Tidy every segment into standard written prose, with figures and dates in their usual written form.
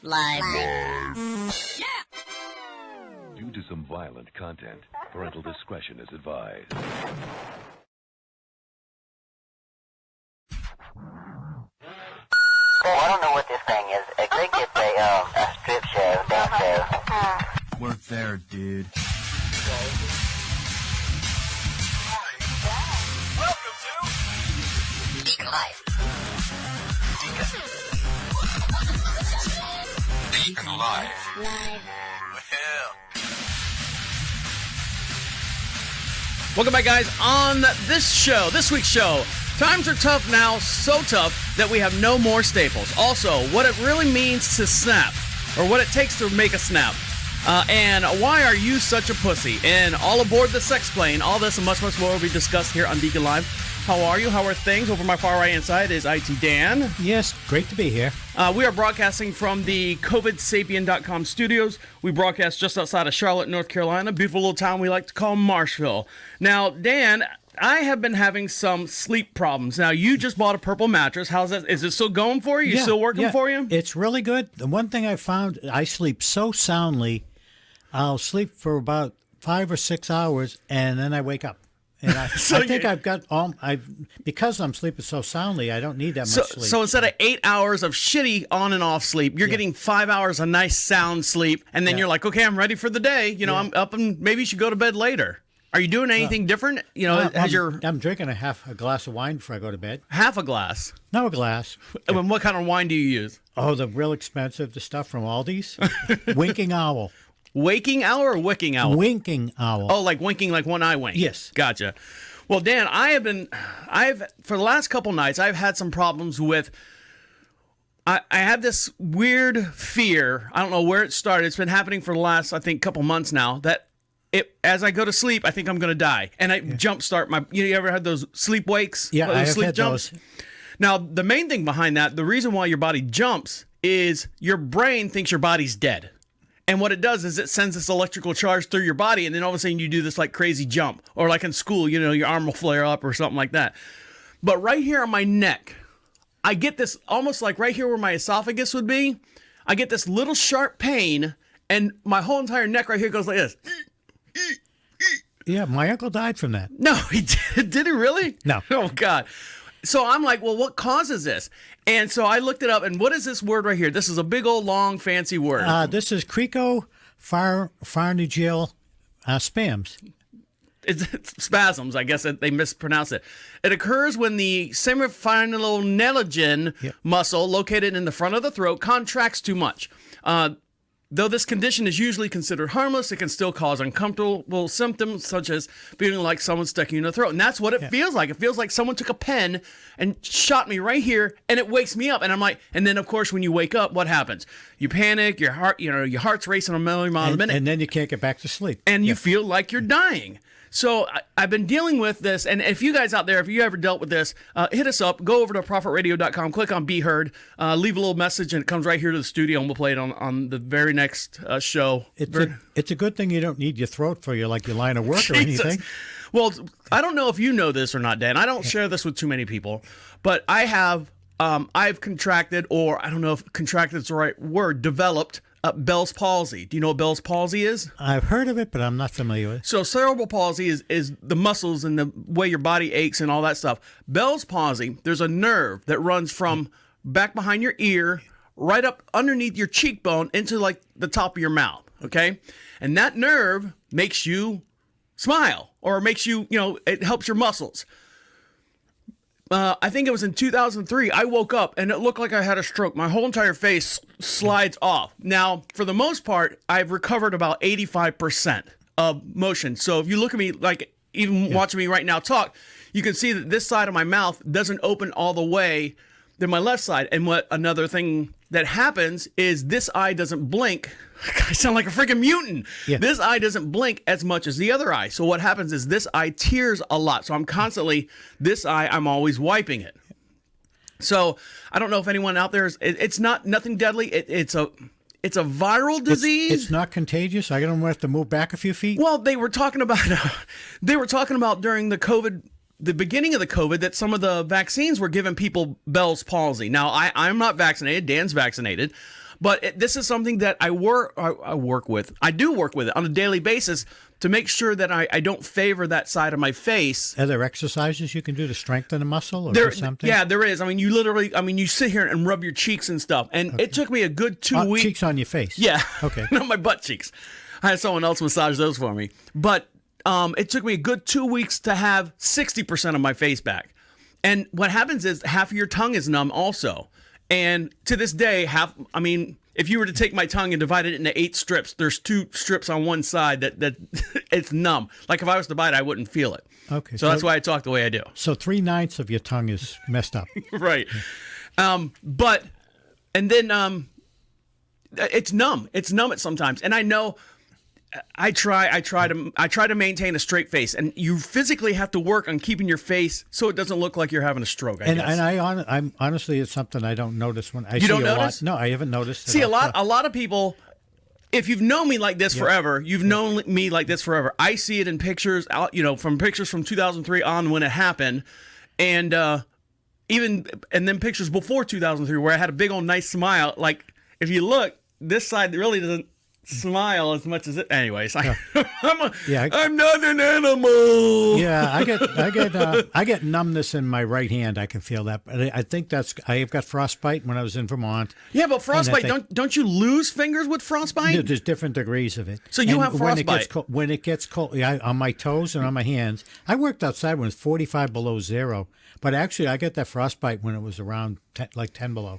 Live. Due to some violent content, parental discretion is advised. Well, I don't know what this thing is. I think it's a strip show, dance show. We're there, dude. Welcome to DeaconLive. DeaconLive. Live. Welcome back, guys. On this week's show, times are tough now, so tough that we have no more staples. Also, what it really means to snap, or what it takes to make a snap, and why are you such a pussy? And all aboard the sex plane, all this and much, much more will be discussed here on Deacon Live. How are you? How are things? Over my far right hand side is IT Dan. Yes, great to be here. We are broadcasting from the COVIDSapien.com studios. We broadcast just outside of Charlotte, North Carolina, beautiful little town we like to call Marshville. Now, Dan, I have been having some sleep problems. Now, you just bought a purple mattress. How's that? Is it still going for you? Still working for you? It's really good. The one thing I found, I sleep so soundly, I'll sleep for about 5 or 6 hours, and then I wake up. And I think I've got because I'm sleeping so soundly, I don't need that much sleep. So instead of 8 hours of shitty on and off sleep, you're getting 5 hours of nice sound sleep, and then you're like, okay, I'm ready for the day. You know, I'm up and maybe you should go to bed later. Are you doing anything different? You know, I'm drinking a glass of wine before I go to bed. Half a glass? No, a glass. And what kind of wine do you use? Oh, the real expensive, the stuff from Aldi's. Winking Owl. Waking owl or wicking owl? Winking owl. Oh, like winking, like one eye wink. Yes. Gotcha. Well, Dan, for the last couple nights, I've had some problems with, I have this weird fear. I don't know where it started. It's been happening for the last, I think, couple months now, that as I go to sleep, I think I'm going to die. And I jumpstart you ever had those sleep wakes? Yeah, I have sleep had jumps? those. Now, the main thing behind that, the reason why your body jumps is your brain thinks your body's dead. And what it does is it sends this electrical charge through your body, and then all of a sudden you do this like crazy jump. Or like in school, you know, your arm will flare up or something like that. But right here on my neck, I get this almost like right here where my esophagus would be. I get this little sharp pain, and my whole entire neck right here goes like this. Yeah, my uncle died from that. No, he did. Did he really? No. Oh, God. So I'm like, well, what causes this? And so I looked it up, and what is this word right here? This is a big old long fancy word. This is Cricopharyngeal spasms. It's spasms, I guess they mispronounce it. It occurs when the semifinal muscle located in the front of the throat contracts too much. Though this condition is usually considered harmless, it can still cause uncomfortable symptoms such as feeling like someone's sticking you in the throat. And that's what it feels like. It feels like someone took a pen and shot me right here, and it wakes me up. And I'm like, and then of course when you wake up, what happens? You panic, your heart's racing a million miles a minute. And then you can't get back to sleep. And you feel like you're dying. So I've been dealing with this, and if you guys out there, if you ever dealt with this, hit us up. Go over to ProfitRadio.com, click on Be Heard, leave a little message, and it comes right here to the studio, and we'll play it on the very next show. It's a good thing you don't need your throat for your line of work or anything. Well, I don't know if you know this or not, Dan. I don't share this with too many people, but I've contracted, or I don't know if contracted is the right word, developed Bell's palsy. Do you know what Bell's palsy is? I've heard of it, but I'm not familiar with it. So cerebral palsy is the muscles and the way your body aches and all that stuff. Bell's palsy, there's a nerve that runs from back behind your ear, right up underneath your cheekbone into like the top of your mouth, okay? And that nerve makes you smile, or makes you, it helps your muscles. I think it was in 2003, I woke up and it looked like I had a stroke. My whole entire face slides off. Now, for the most part, I've recovered about 85% of motion. So if you look at me, like even watching me right now talk, you can see that this side of my mouth doesn't open all the way than my left side. And what another thing that happens is this eye doesn't blink. I sound like a freaking mutant. Yeah. This eye doesn't blink as much as the other eye. So what happens is this eye tears a lot. So I'm constantly, this eye, I'm always wiping it. So I don't know if anyone out there it's nothing deadly. It's a viral disease. It's not contagious. I don't have to move back a few feet. Well, they were talking about during the COVID, the beginning of the COVID, that some of the vaccines were giving people Bell's palsy. Now, I'm not vaccinated. Dan's vaccinated. But this is something that I work with. I do work with it on a daily basis to make sure that I don't favor that side of my face. Are there exercises you can do to strengthen a muscle or something? Yeah, there is. I mean, you sit here and rub your cheeks and stuff. And it took me a good 2 weeks. Cheeks on your face? Yeah. Okay. Not my butt cheeks. I had someone else massage those for me. But it took me a good 2 weeks to have 60% of my face back. And what happens is half of your tongue is numb also. And to this day, if you were to take my tongue and divide it into 8 strips, there's 2 strips on one side that it's numb. Like if I was to bite, I wouldn't feel it. Okay. So that's why I talk the way I do. So 3/9 of your tongue is messed up. Right. It's numb. It's numb at sometimes. And I know I try to maintain a straight face, and you physically have to work on keeping your face so it doesn't look like you're having a stroke. I'm honestly, it's something I don't notice when I see don't a notice? lot. No, I haven't noticed. See, a lot of people. If you've known me like this forever, you've known me like this forever. I see it in pictures, from pictures from 2003 on when it happened, and then pictures before 2003 where I had a big old nice smile. Like if you look, this side really doesn't smile as much as it. Anyways, I'm not an animal. Yeah, I get numbness in my right hand. I can feel that. But I think I've got frostbite when I was in Vermont. Yeah, but frostbite, don't you lose fingers with frostbite? There's different degrees of it. So you have frostbite. When it gets cold, on my toes and on my hands. I worked outside when it's 45 below zero. But actually, I get that frostbite when it was around 10 below.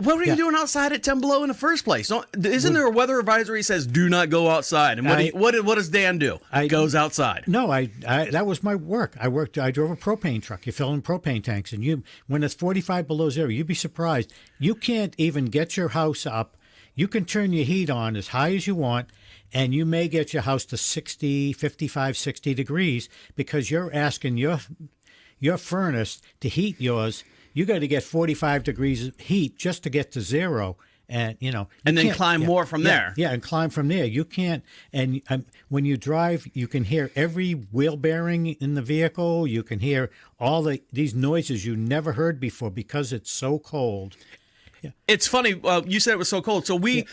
What were you doing outside at 10 below in the first place? Isn't there a weather advisory that says do not go outside? And what does Dan do? He goes outside. No, that was my work. I drove a propane truck. You fill in propane tanks, and when it's 45 below zero, you'd be surprised. You can't even get your house up. You can turn your heat on as high as you want, and you may get your house to 55, 60 degrees because you're asking your furnace to heat yours. You got to get 45 degrees heat just to get to zero, and and then climb more from there. Yeah, and climb from there. You can't. And when you drive, you can hear every wheel bearing in the vehicle. You can hear all these noises you never heard before because it's so cold. Yeah. It's funny. You said it was so cold. So we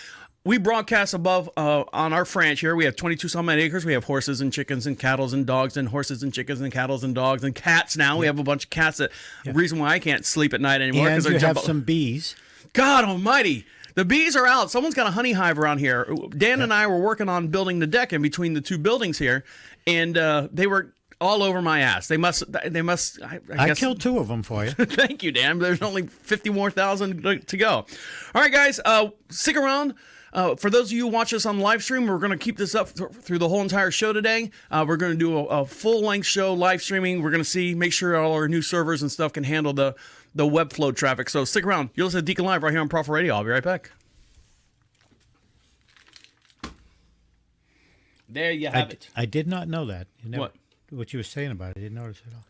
broadcast above on our ranch here. We have 22 some odd acres. We have horses and chickens and cattle and dogs and horses and chickens and cattle and dogs and cats now. We have a bunch of cats. The reason why I can't sleep at night anymore. And you have some bees. God almighty. The bees are out. Someone's got a honey hive around here. Dan and I were working on building the deck in between the two buildings here, and they were all over my ass. They must. I guess. I killed 2 of them for you. Thank you, Dan. There's only 50 more thousand to go. All right, guys. Stick around. For those of you who watch us on live stream, we're going to keep this up through the whole entire show today. We're going to do a full-length show live streaming. We're going to make sure all our new servers and stuff can handle the web flow traffic. So stick around. You'll listen to Deacon Live right here on Prophet Radio. I'll be right back. There you have it. I did not know that. What you were saying about it, I didn't notice at all.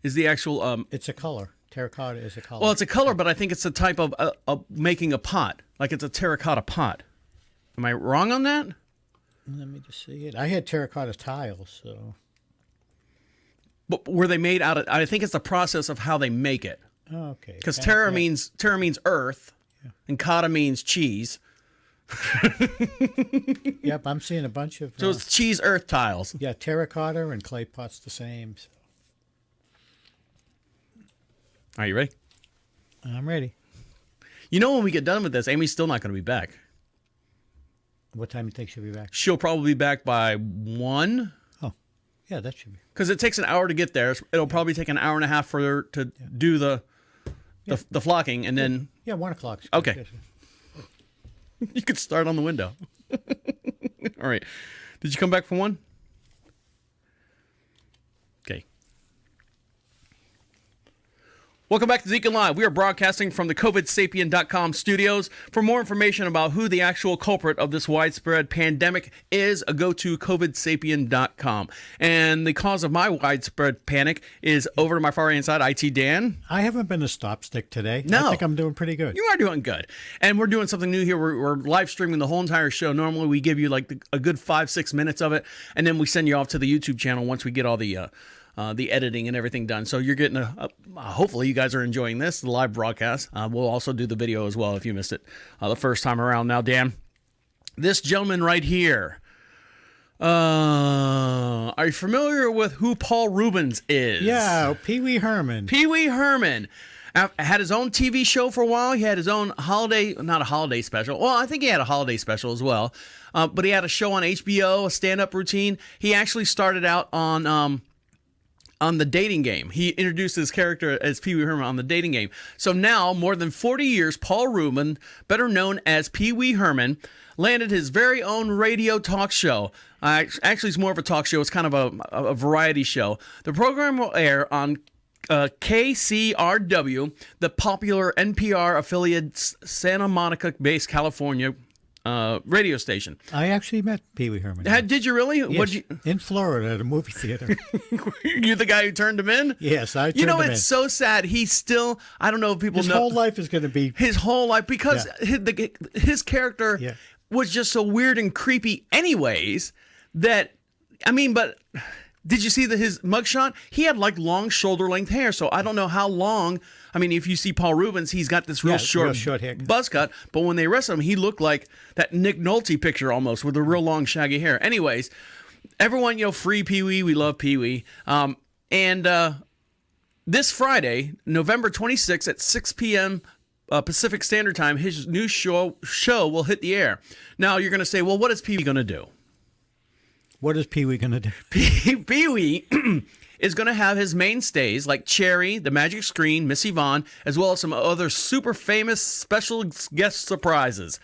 Is the actual... it's a color. Terracotta is a color. Well, it's a color, but I think it's a type of making a pot. Like it's a terracotta pot. Am I wrong on that? Let me just see it. I had terracotta tiles, so... But were they made out of... I think it's the process of how they make it. Oh, okay. Because terra means earth, and cotta means cheese. Yep, I'm seeing a bunch of... So it's cheese earth tiles. Yeah, terracotta and clay pots the same. So. Are you ready? I'm ready. When we get done with this, Amy's still not going to be back. What time do you think she'll be back? She'll probably be back by 1. Oh, yeah, that should be. Because it takes an hour to get there. It'll probably take an hour and a half for her to do the flocking, and then... Yeah, 1 o'clock. Okay. You could start on the window. All right. Did you come back from 1? Okay. Welcome back to Deacon Live. We are broadcasting from the COVIDSapien.com studios. For more information about who the actual culprit of this widespread pandemic is, go to COVIDSapien.com. And the cause of my widespread panic is over to my far right side, IT Dan. I haven't been a stop stick today. No. I think I'm doing pretty good. You are doing good. And we're doing something new here. We're live streaming the whole entire show. Normally we give you like a good 5-6 minutes of it, and then we send you off to the YouTube channel once we get all the the editing and everything done. So you're getting hopefully you guys are enjoying this, the live broadcast. We'll also do the video as well if you missed it the first time around. Now, Dan, this gentleman right here, are you familiar with who Paul Rubens is? Yeah, Pee Wee Herman. Pee Wee Herman. Had his own TV show for a while. He had his own not a holiday special. Well, I think he had a holiday special as well. But he had a show on HBO, a stand-up routine. He actually started out on the dating game. He introduced his character as Pee Wee Herman on the dating game. So now, more than 40 years, Paul Rubin, better known as Pee Wee Herman, landed his very own radio talk show. Actually, it's more of a talk show. It's kind of a variety show. The program will air on KCRW, the popular NPR affiliate Santa Monica-based California radio station. I actually met Pee Wee Herman. Did you really? Yes, in Florida at a movie theater. You the guy who turned him in? Yes, I turned him in. It's so sad. He's still, I don't know if people know. His whole life is going to be... His whole life, because his character was just so weird and creepy anyways that, I mean, but... Did you see his mugshot? He had like long shoulder-length hair, so I don't know how long. I mean, if you see Paul Rubens, he's got this real short hair, buzz cut. But when they arrested him, he looked like that Nick Nolte picture almost, with the real long shaggy hair. Anyways, everyone, free Pee Wee. We love Pee Wee. And this Friday, November 26th at 6 p.m. Pacific Standard Time, his new show will hit the air. Now you're going to say, well, what is Pee Wee going to do? What is Pee Wee going to do? Pee Wee is going to have his mainstays like Cherry, The Magic Screen, Miss Yvonne, as well as some other super famous special guest surprises.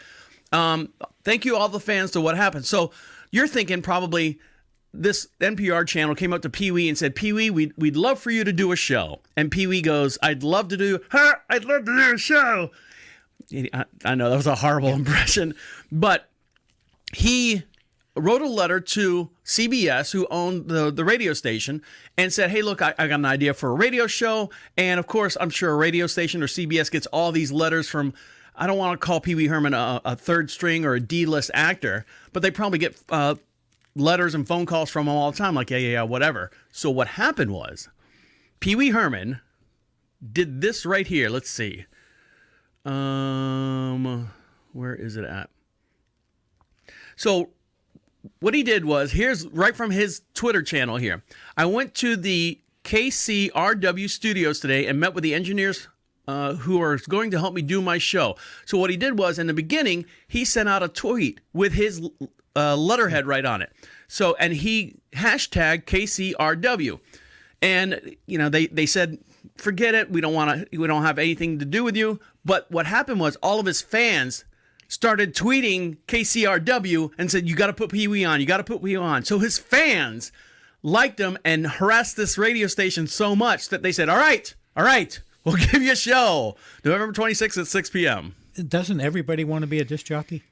Thank you, all the fans, to what happened. So you're thinking probably this NPR channel came up to Pee Wee and said, Pee Wee, we'd love for you to do a show. And Pee Wee goes, I'd love to do a show. I know that was a horrible impression, but he wrote a letter to CBS, who owned the radio station, and said, hey, look, I got an idea for a radio show. And, of course, I'm sure a radio station or CBS gets all these letters from, I don't want to call Pee Wee Herman a third string or a D-list actor, but they probably get letters and phone calls from him all the time, like, yeah, whatever. So what happened was Pee Wee Herman did this right here. Let's see. Where is it at? So what he did was, here's right from his Twitter channel here. I went to the KCRW studios today and met with the engineers who are going to help me do my show. So what he did was, in the beginning, he sent out a tweet with his letterhead right on it. So, and he hashtag KCRW. And, they said, forget it. We don't have anything to do with you. But what happened was, all of his fans started tweeting KCRW and said, you got to put Pee Wee on. You got to put Pee Wee on. So his fans liked him and harassed this radio station so much that they said, all right, we'll give you a show. November 26th at 6 p.m. Doesn't everybody want to be a disc jockey?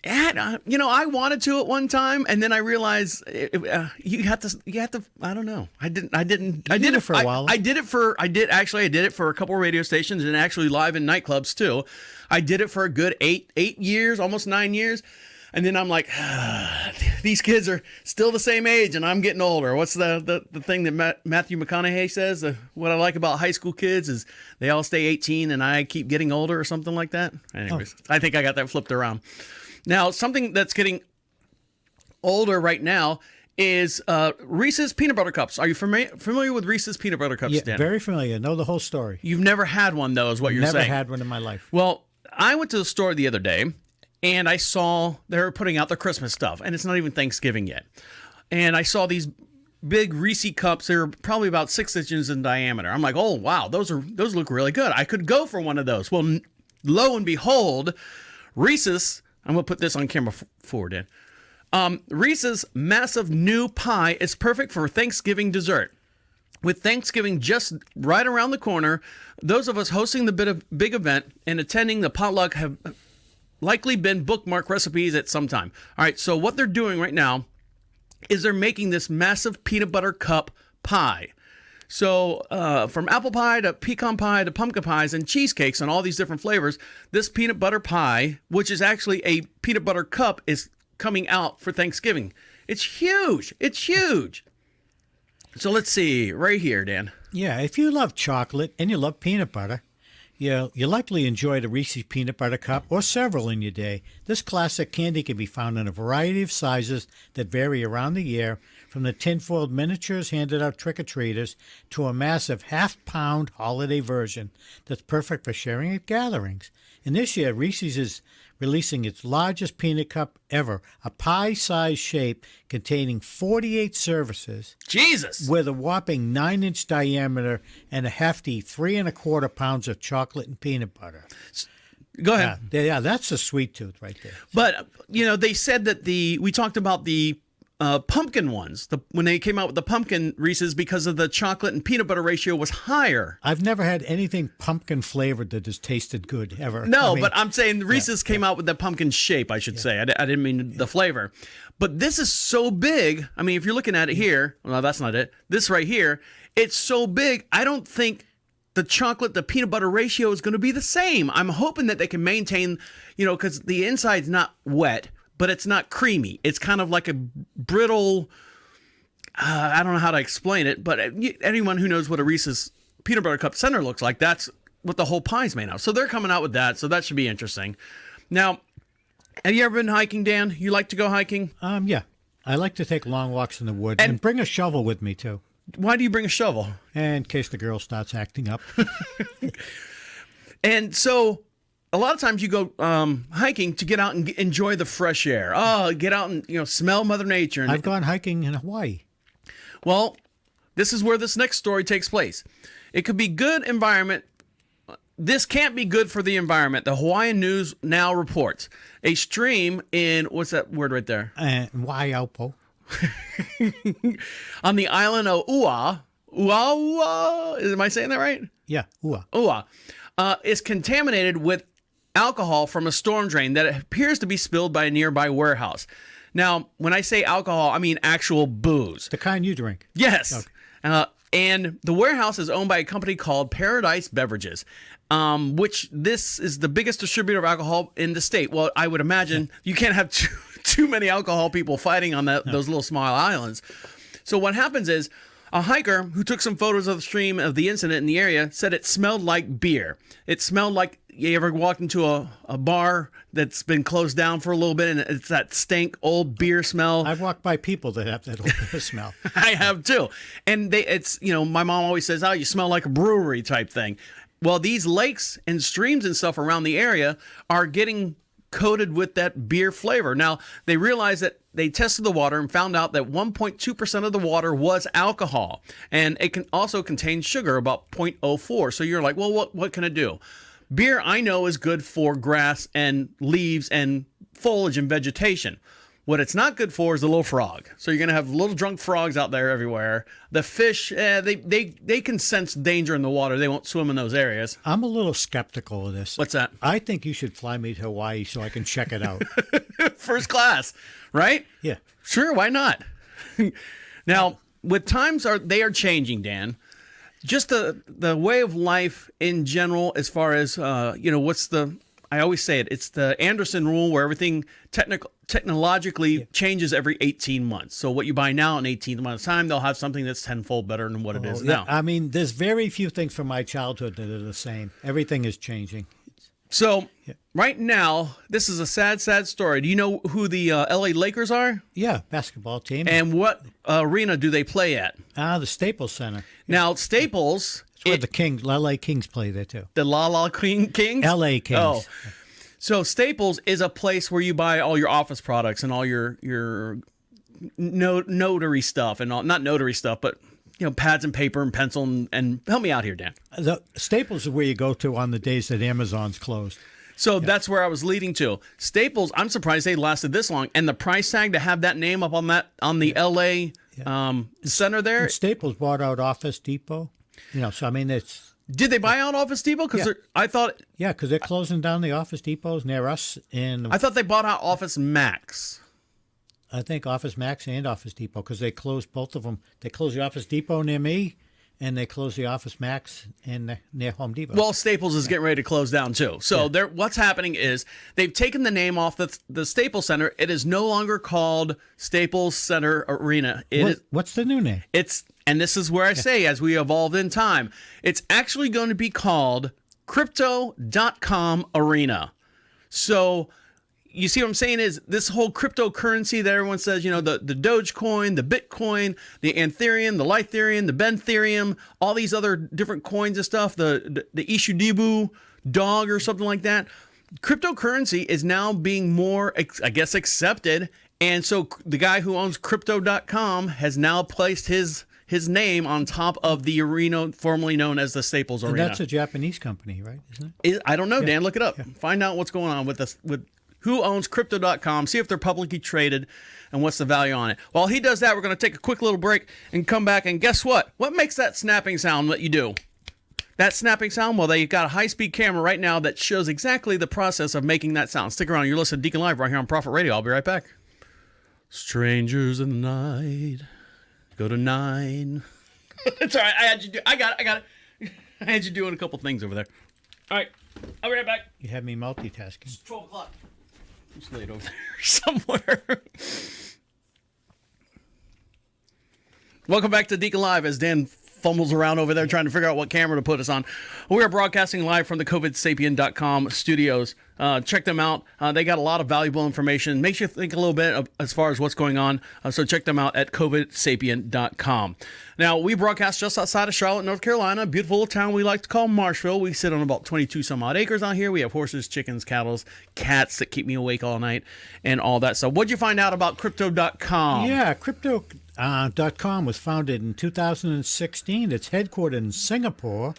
Yeah, I wanted to at one time, and then I realized you have to. I don't know. I did it for a while. I did it for a couple of radio stations and actually live in nightclubs too. I did it for a good 8 years, almost 9 years. And then I'm like, these kids are still the same age and I'm getting older. What's the thing that Matthew McConaughey says? What I like about high school kids is they all stay 18 and I keep getting older, or something like that. Anyways, I think I got that flipped around. Now, something that's getting older right now is Reese's Peanut Butter Cups. Are you familiar with Reese's Peanut Butter Cups, Yeah, Dan? very familiar. Know the whole story. You've never had one, though, is what you're saying. Never had one in my life. Well, I went to the store the other day, and I saw they were putting out the Christmas stuff, and it's not even Thanksgiving yet. And I saw these big Reese cups. They were probably about 6 inches in diameter. I'm like, oh, wow, those look really good. I could go for one of those. Well, lo and behold, Reese's, I'm going to put this on camera forward, Dan. Reese's massive new pie is perfect for Thanksgiving dessert. With Thanksgiving just right around the corner, those of us hosting the big event and attending the potluck have likely been bookmark recipes at some time. All right, so what they're doing right now is they're making this massive peanut butter cup pie. So from apple pie to pecan pie to pumpkin pies and cheesecakes and all these different flavors, this peanut butter pie, which is actually a peanut butter cup, is coming out for Thanksgiving. It's huge. It's huge. So let's see, right here, Dan. Yeah, if you love chocolate and you love peanut butter, you'll likely enjoy the Reese's Peanut Butter Cup or several in your day. This classic candy can be found in a variety of sizes that vary around the year, from the tinfoiled miniatures handed out trick-or-treaters to a massive half-pound holiday version that's perfect for sharing at gatherings. And this year, Reese's is releasing its largest peanut cup ever, a pie-sized shape containing 48 services. Jesus! With a whopping 9-inch diameter and a hefty 3¼ pounds of chocolate and peanut butter. Go ahead. Yeah, that's a sweet tooth right there. But, they said that we talked about the pumpkin ones, when they came out with the pumpkin Reese's, because of the chocolate and peanut butter ratio was higher. I've never had anything pumpkin flavored that has tasted good ever. No, but I'm saying Reese's came out with the pumpkin shape, I should say. I didn't mean the flavor. But this is so big. I mean, if you're looking at it here, well, that's not it. This right here, it's so big, I don't think the chocolate to peanut butter ratio is going to be the same. I'm hoping that they can maintain, because the inside's not wet, but it's not creamy. It's kind of like a brittle, I don't know how to explain it, but anyone who knows what a Reese's peanut butter cup center looks like, that's what the whole pie's made of. So they're coming out with that, so that should be interesting. Now, have you ever been hiking, Dan? You like to go hiking? Yeah. I like to take long walks in the woods and bring a shovel with me, too. Why do you bring a shovel? In case the girl starts acting up. And so a lot of times you go hiking to get out and enjoy the fresh air. Oh, get out and smell Mother Nature. And I've gone hiking in Hawaii. Well, this is where this next story takes place. It could be good environment. This can't be good for the environment. The Hawaiian News now reports a stream in, what's that word right there? Waiaupo. On the island of Ua. Am I saying that right? Yeah, Ua. Ua. Is contaminated with alcohol from a storm drain that appears to be spilled by a nearby warehouse. Now, when I say alcohol, I mean actual booze. The kind you drink. Yes. Okay. And the warehouse is owned by a company called Paradise Beverages, which this is the biggest distributor of alcohol in the state. Well, I would imagine you can't have too many alcohol people fighting on those little small islands. So what happens is, a hiker who took some photos of the stream of the incident in the area said it smelled like beer. It smelled like you ever walked into a bar that's been closed down for a little bit and it's that stank old beer smell. I've walked by people that have that old beer smell. I have too. And my mom always says, oh, you smell like a brewery type thing. Well, these lakes and streams and stuff around the area are getting coated with that beer flavor. Now, they realized that they tested the water and found out that 1.2% of the water was alcohol. And it can also contain sugar, about 0.04. So you're like, well, what can it do? Beer, I know, is good for grass and leaves and foliage and vegetation. What it's not good for is the little frog. So you're going to have little drunk frogs out there everywhere. The fish, they can sense danger in the water. They won't swim in those areas. I'm a little skeptical of this. What's that? I think you should fly me to Hawaii so I can check it out. First class, right? Yeah. Sure, why not? Now, with times they are changing, Dan. Just the way of life in general, as far as I always say it's the Anderson rule, where everything technologically changes every 18 months. So what you buy now in 18 months' time, they'll have something that's tenfold better than what it is now. I mean, there's very few things from my childhood that are the same. Everything is changing. So right now, this is a sad, sad story. Do you know who the LA Lakers are? Yeah, basketball team. And what arena do they play at? The Staples Center. Now, Staples... It's where the LA Kings play there, too. The Kings? LA Kings. Oh. So Staples is a place where you buy all your office products and all your notary stuff and all, not notary stuff, but pads and paper and pencil and help me out here, Dan. The Staples is where you go to on the days that Amazon's closed. So that's where I was leading to. Staples, I'm surprised they lasted this long, and the price tag to have that name up on the LA center there. And Staples bought out Office Depot. So I mean it's. Did they buy out Office Depot? Because I thought. Yeah, because they're closing down the Office Depots near us. I thought they bought out Office Max. I think Office Max and Office Depot, because they closed both of them. They closed the Office Depot near me, and they closed the Office Max near Home Depot. Well, Staples is getting ready to close down too. So what's happening is they've taken the name off the Staples Center. It is no longer called Staples Center Arena. What's the new name? And this is where I say, as we evolved in time, it's actually going to be called Crypto.com Arena. So you see what I'm saying is this whole cryptocurrency that everyone says, the Dogecoin, the Bitcoin, the Ethereum, the Litherium, the Bentherium, all these other different coins and stuff, the Ishudibu dog or something like that. Cryptocurrency is now being more, I guess, accepted. And so the guy who owns Crypto.com has now placed his name on top of the arena formerly known as the Staples Arena. And that's a Japanese company, right? Isn't it? I don't know, Dan. Look it up. Yeah. Find out what's going on with who owns Crypto.com. See if they're publicly traded and what's the value on it. While he does that, we're going to take a quick little break and come back. And guess what? What makes that snapping sound that you do? That snapping sound? Well, they've got a high-speed camera right now that shows exactly the process of making that sound. Stick around. You're listening to Deacon Live right here on Prophet Radio. I'll be right back. Strangers in the night. Go to 9. It's all right. I got it. I had you doing a couple things over there. All right. I'll be right back. You had me multitasking. It's 12 o'clock. Just lay it over there somewhere. Welcome back to Deacon Live as Dan fumbles around over there trying to figure out what camera to put us on. We are broadcasting live from the COVIDSapien.com studios. Check them out. They got a lot of valuable information. Makes you think a little bit as far as what's going on. So check them out at COVIDSapien.com. Now, we broadcast just outside of Charlotte, North Carolina, a beautiful little town we like to call Marshville. We sit on about 22 some odd acres out here. We have horses, chickens, cattle, cats that keep me awake all night, and all that. So what'd you find out about Crypto.com? Yeah, Crypto.com was founded in 2016. It's headquartered in Singapore.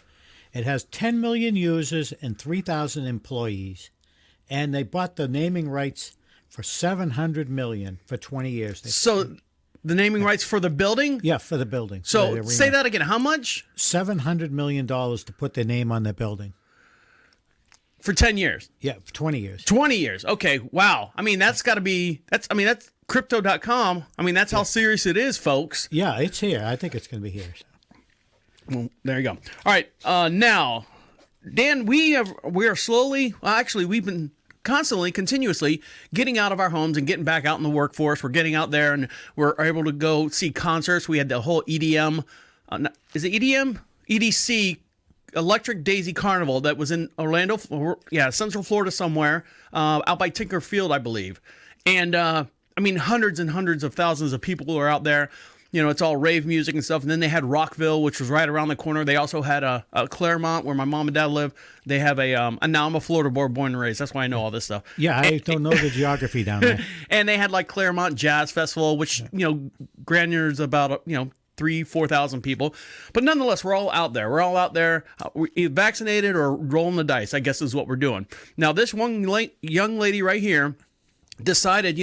It has 10 million users and 3,000 employees. And they bought the naming rights for $700 million for 20 years. So the naming rights for the building? Yeah, for the building. So say that again. How much? $700 million to put their name on their building. For 10 years? Yeah, for 20 years. 20 years. Okay, wow. I mean, that's Crypto.com. I mean, that's how serious it is, folks. Yeah, it's here. I think it's going to be here. So. Well, there you go. All right, now, Dan, we are slowly, actually, we've been continuously getting out of our homes and getting back out in the workforce. We're getting out there and we're able to go see concerts. We had the whole EDM, is it EDM? EDC, Electric Daisy Carnival that was in Orlando, Central Florida somewhere, out by Tinker Field, I believe. And, hundreds and hundreds of thousands of people who are out there. It's all rave music and stuff. And then they had Rockville, which was right around the corner. They also had a Claremont, where my mom and dad live. They have now I'm a Florida born and raised. That's why I know all this stuff. Yeah, I don't know the geography down there. And they had like Claremont Jazz Festival, which, Granular's about, 3,000-4,000 people. But nonetheless, we're all out there. We're all out there, either vaccinated or rolling the dice, I guess is what we're doing. Now, this one young lady right here decided,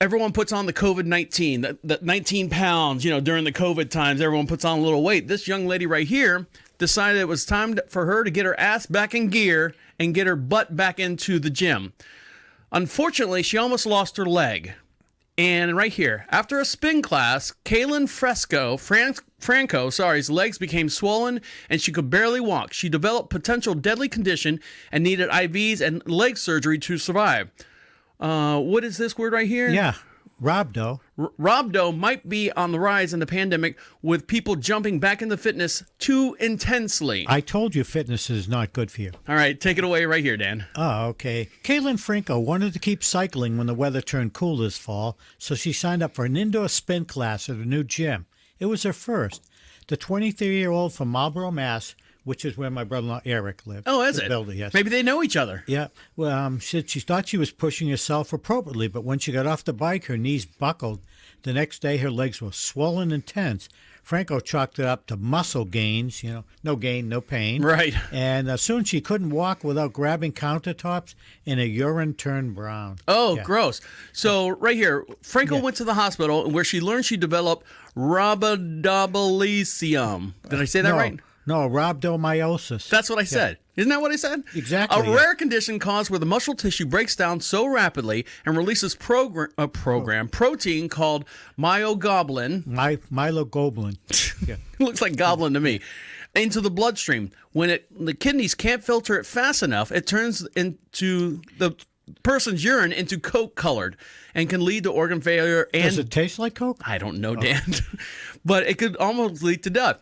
everyone puts on the COVID-19, the 19 pounds, during the COVID times, everyone puts on a little weight. This young lady right here decided it was time for her to get her ass back in gear and get her butt back into the gym. Unfortunately, she almost lost her leg. And right here, after a spin class, Kaylin Franco's legs became swollen and she could barely walk. She developed potential deadly condition and needed IVs and leg surgery to survive. What is this word right here? Yeah, rhabdo. Rhabdo might be on the rise in the pandemic with people jumping back into fitness too intensely. I told you fitness is not good for you. All right, take it away right here, Dan. Oh, okay. Kaylin Franco wanted to keep cycling when the weather turned cool this fall, so she signed up for an indoor spin class at a new gym. It was her first. The 23-year-old from Marlborough, Mass., which is where my brother-in-law Eric lived. Oh, is it? Builder, yes. Maybe they know each other. Yeah. Well, she thought she was pushing herself appropriately, but when she got off the bike, her knees buckled. The next day, her legs were swollen and tense. Franco chalked it up to muscle gains, no gain, no pain. Right. And soon she couldn't walk without grabbing countertops, and her urine turned brown. Oh, yeah. Gross. So right here, Franco went to the hospital where she learned she developed rhabdomyolysium. Did I say that right? No, rhabdomyosis. That's what I said. Isn't that what I said? Exactly, A yeah. rare condition caused where the muscle tissue breaks down so rapidly and releases protein called myoglobin. Myoglobin. Yeah. Looks like goblin to me. Into the bloodstream. When the kidneys can't filter it fast enough, it turns into the person's urine into Coke colored and can lead to organ failure. And Does it taste like Coke? I don't know, Dan, but it could almost lead to death.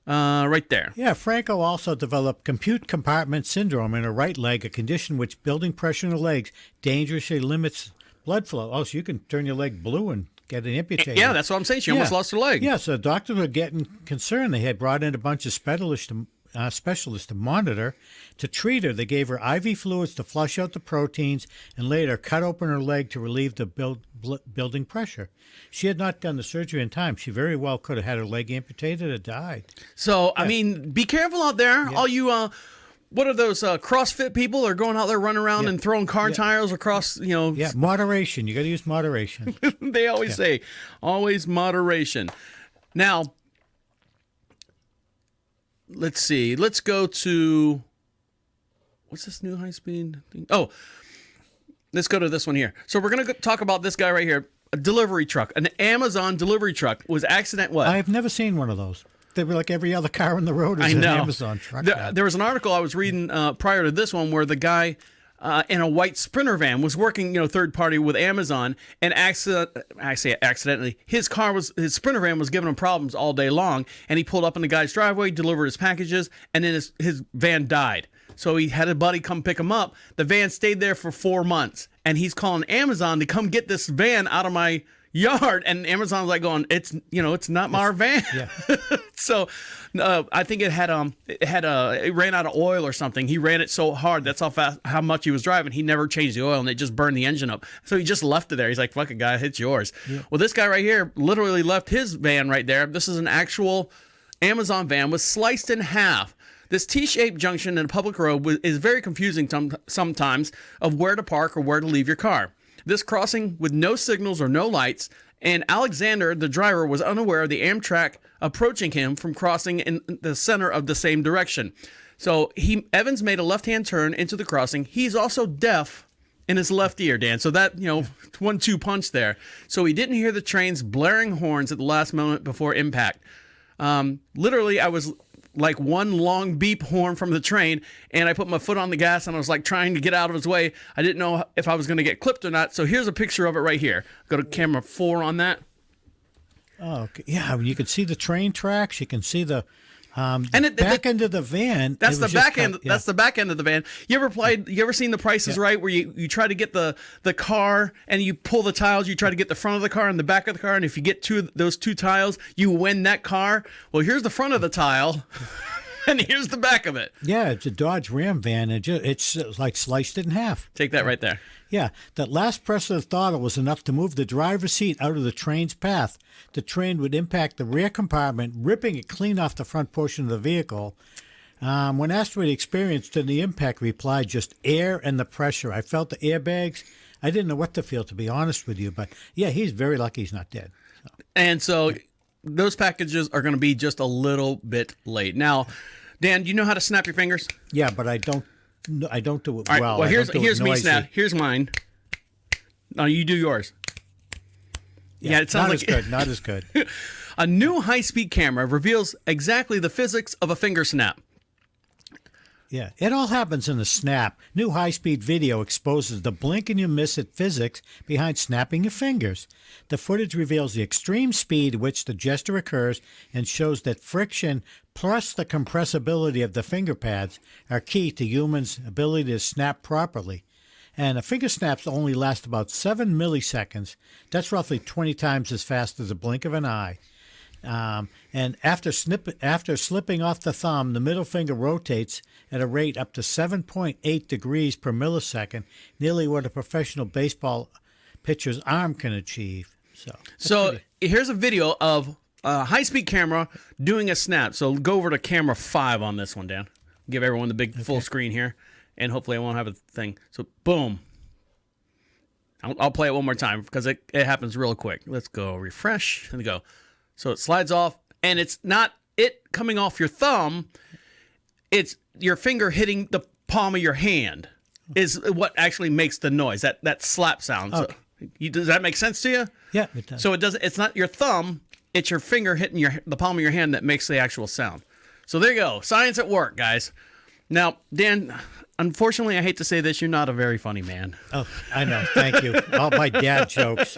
Right there. Yeah, Franco also developed compute compartment syndrome in her right leg, a condition which building pressure in the legs dangerously limits blood flow. Oh, so you can turn your leg blue and get it amputated. Yeah, that's what I'm saying. She almost lost her leg. Yeah, so doctors were getting concerned. They had brought in a bunch of specialists to monitor. To treat her, they gave her IV fluids to flush out the proteins and later cut open her leg to relieve the building pressure. She had not done the surgery in time. She very well could have had her leg amputated or died. So, I mean, be careful out there. All you, what are those CrossFit people are going out there running around and throwing car tires across, Yeah, moderation. You got to use moderation. They always say, always moderation. Now, let's see. Let's go to, what's this new high-speed thing? Oh, let's go to this one here. So we're going to talk about this guy right here. A delivery truck, an Amazon delivery truck was what? I've never seen one of those. They were like every other car on the road is an Amazon truck. There was an article I was reading prior to this one where the guy in a white Sprinter van was working, third party with Amazon, and accidentally, his Sprinter van was giving him problems all day long, and he pulled up in the guy's driveway, delivered his packages, and then his van died. So he had a buddy come pick him up. The van stayed there for 4 months, and he's calling Amazon to come get this van out of my yard. And Amazon's like going, it's not our van. Yeah. So I think it ran out of oil or something. He ran it so hard. That's how much he was driving. He never changed the oil, and it just burned the engine up. So he just left it there. He's like, fuck it, guy, it's yours. Yeah. Well, this guy right here literally left his van right there. This is an actual Amazon van, was sliced in half. This T-shaped junction in a public road is very confusing sometimes of where to park or where to leave your car. This crossing with no signals or no lights, and Alexander, the driver, was unaware of the Amtrak approaching him from crossing in the center of the same direction. So Evans made a left-hand turn into the crossing. He's also deaf in his left ear, Dan. So that, 1-2 punch there. So he didn't hear the train's blaring horns at the last moment before impact. Literally, I was like one long beep horn from the train, and I put my foot on the gas, and I was like trying to get out of his way. I didn't know if I was going to get clipped or not. So here's a picture of it right here. Go to camera 4 on that. Oh, okay. Yeah, you can see the train tracks. You can see the back end of the van. That's the back end. That's the back end of the van. You ever seen The Price is Right, where you try to get the car and you pull the tiles. You try to get the front of the car and the back of the car, and if you get those two tiles, you win that car. Well, here's the front of the tile, and here's the back of it. Yeah, it's a Dodge Ram van. It's like sliced it in half. Take that right there. Yeah, that last press of the throttle was enough to move the driver's seat out of the train's path. The train would impact the rear compartment, ripping it clean off the front portion of the vehicle. When asked what he experienced in the impact, he replied, just air and the pressure. I felt the airbags. I didn't know what to feel, to be honest with you. But, yeah, he's very lucky he's not dead. So. And so those packages are going to be just a little bit late. Now, Dan, do you know how to snap your fingers? Yeah, but I don't do it all right, well. Well, here's me snap. Here's mine. No, you do yours. Yeah, it sounds not as good. A new high-speed camera reveals exactly the physics of a finger snap. Yeah, it all happens in a snap. New high-speed video exposes the blink-and-you-miss-it physics behind snapping your fingers. The footage reveals the extreme speed at which the gesture occurs and shows that friction plus the compressibility of the finger pads are key to humans' ability to snap properly. And a finger snaps only last about 7 milliseconds. That's roughly 20 times as fast as a blink of an eye. And after slipping off the thumb, the middle finger rotates at a rate up to 7.8 degrees per millisecond, nearly what a professional baseball pitcher's arm can achieve. So here's a video of a high-speed camera doing a snap. So go over to camera 5 on this one, Dan. Give everyone the big full screen here. And hopefully I won't have a thing. So, boom. I'll play it one more time because it happens real quick. Let's go refresh and go. So it slides off, and it's not it coming off your thumb, it's your finger hitting the palm of your hand is what actually makes the noise, that slap sound. Okay. So, does that make sense to you? Yeah, it does. So it's not your thumb, it's your finger hitting the palm of your hand that makes the actual sound. So there you go. Science at work, guys. Now, Dan, unfortunately, I hate to say this, you're not a very funny man. Oh, I know. Thank you. All my dad jokes.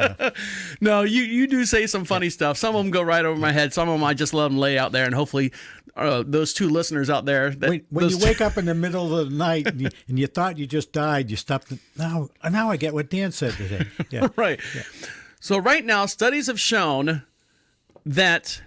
No, you do say some funny stuff. Some of them go right over my head. Some of them I just let them lay out there, and hopefully those two listeners out there. When you wake up in the middle of the night and you thought you just died, you stopped. Now I get what Dan said today. Yeah. Right. Yeah. So right now, studies have shown that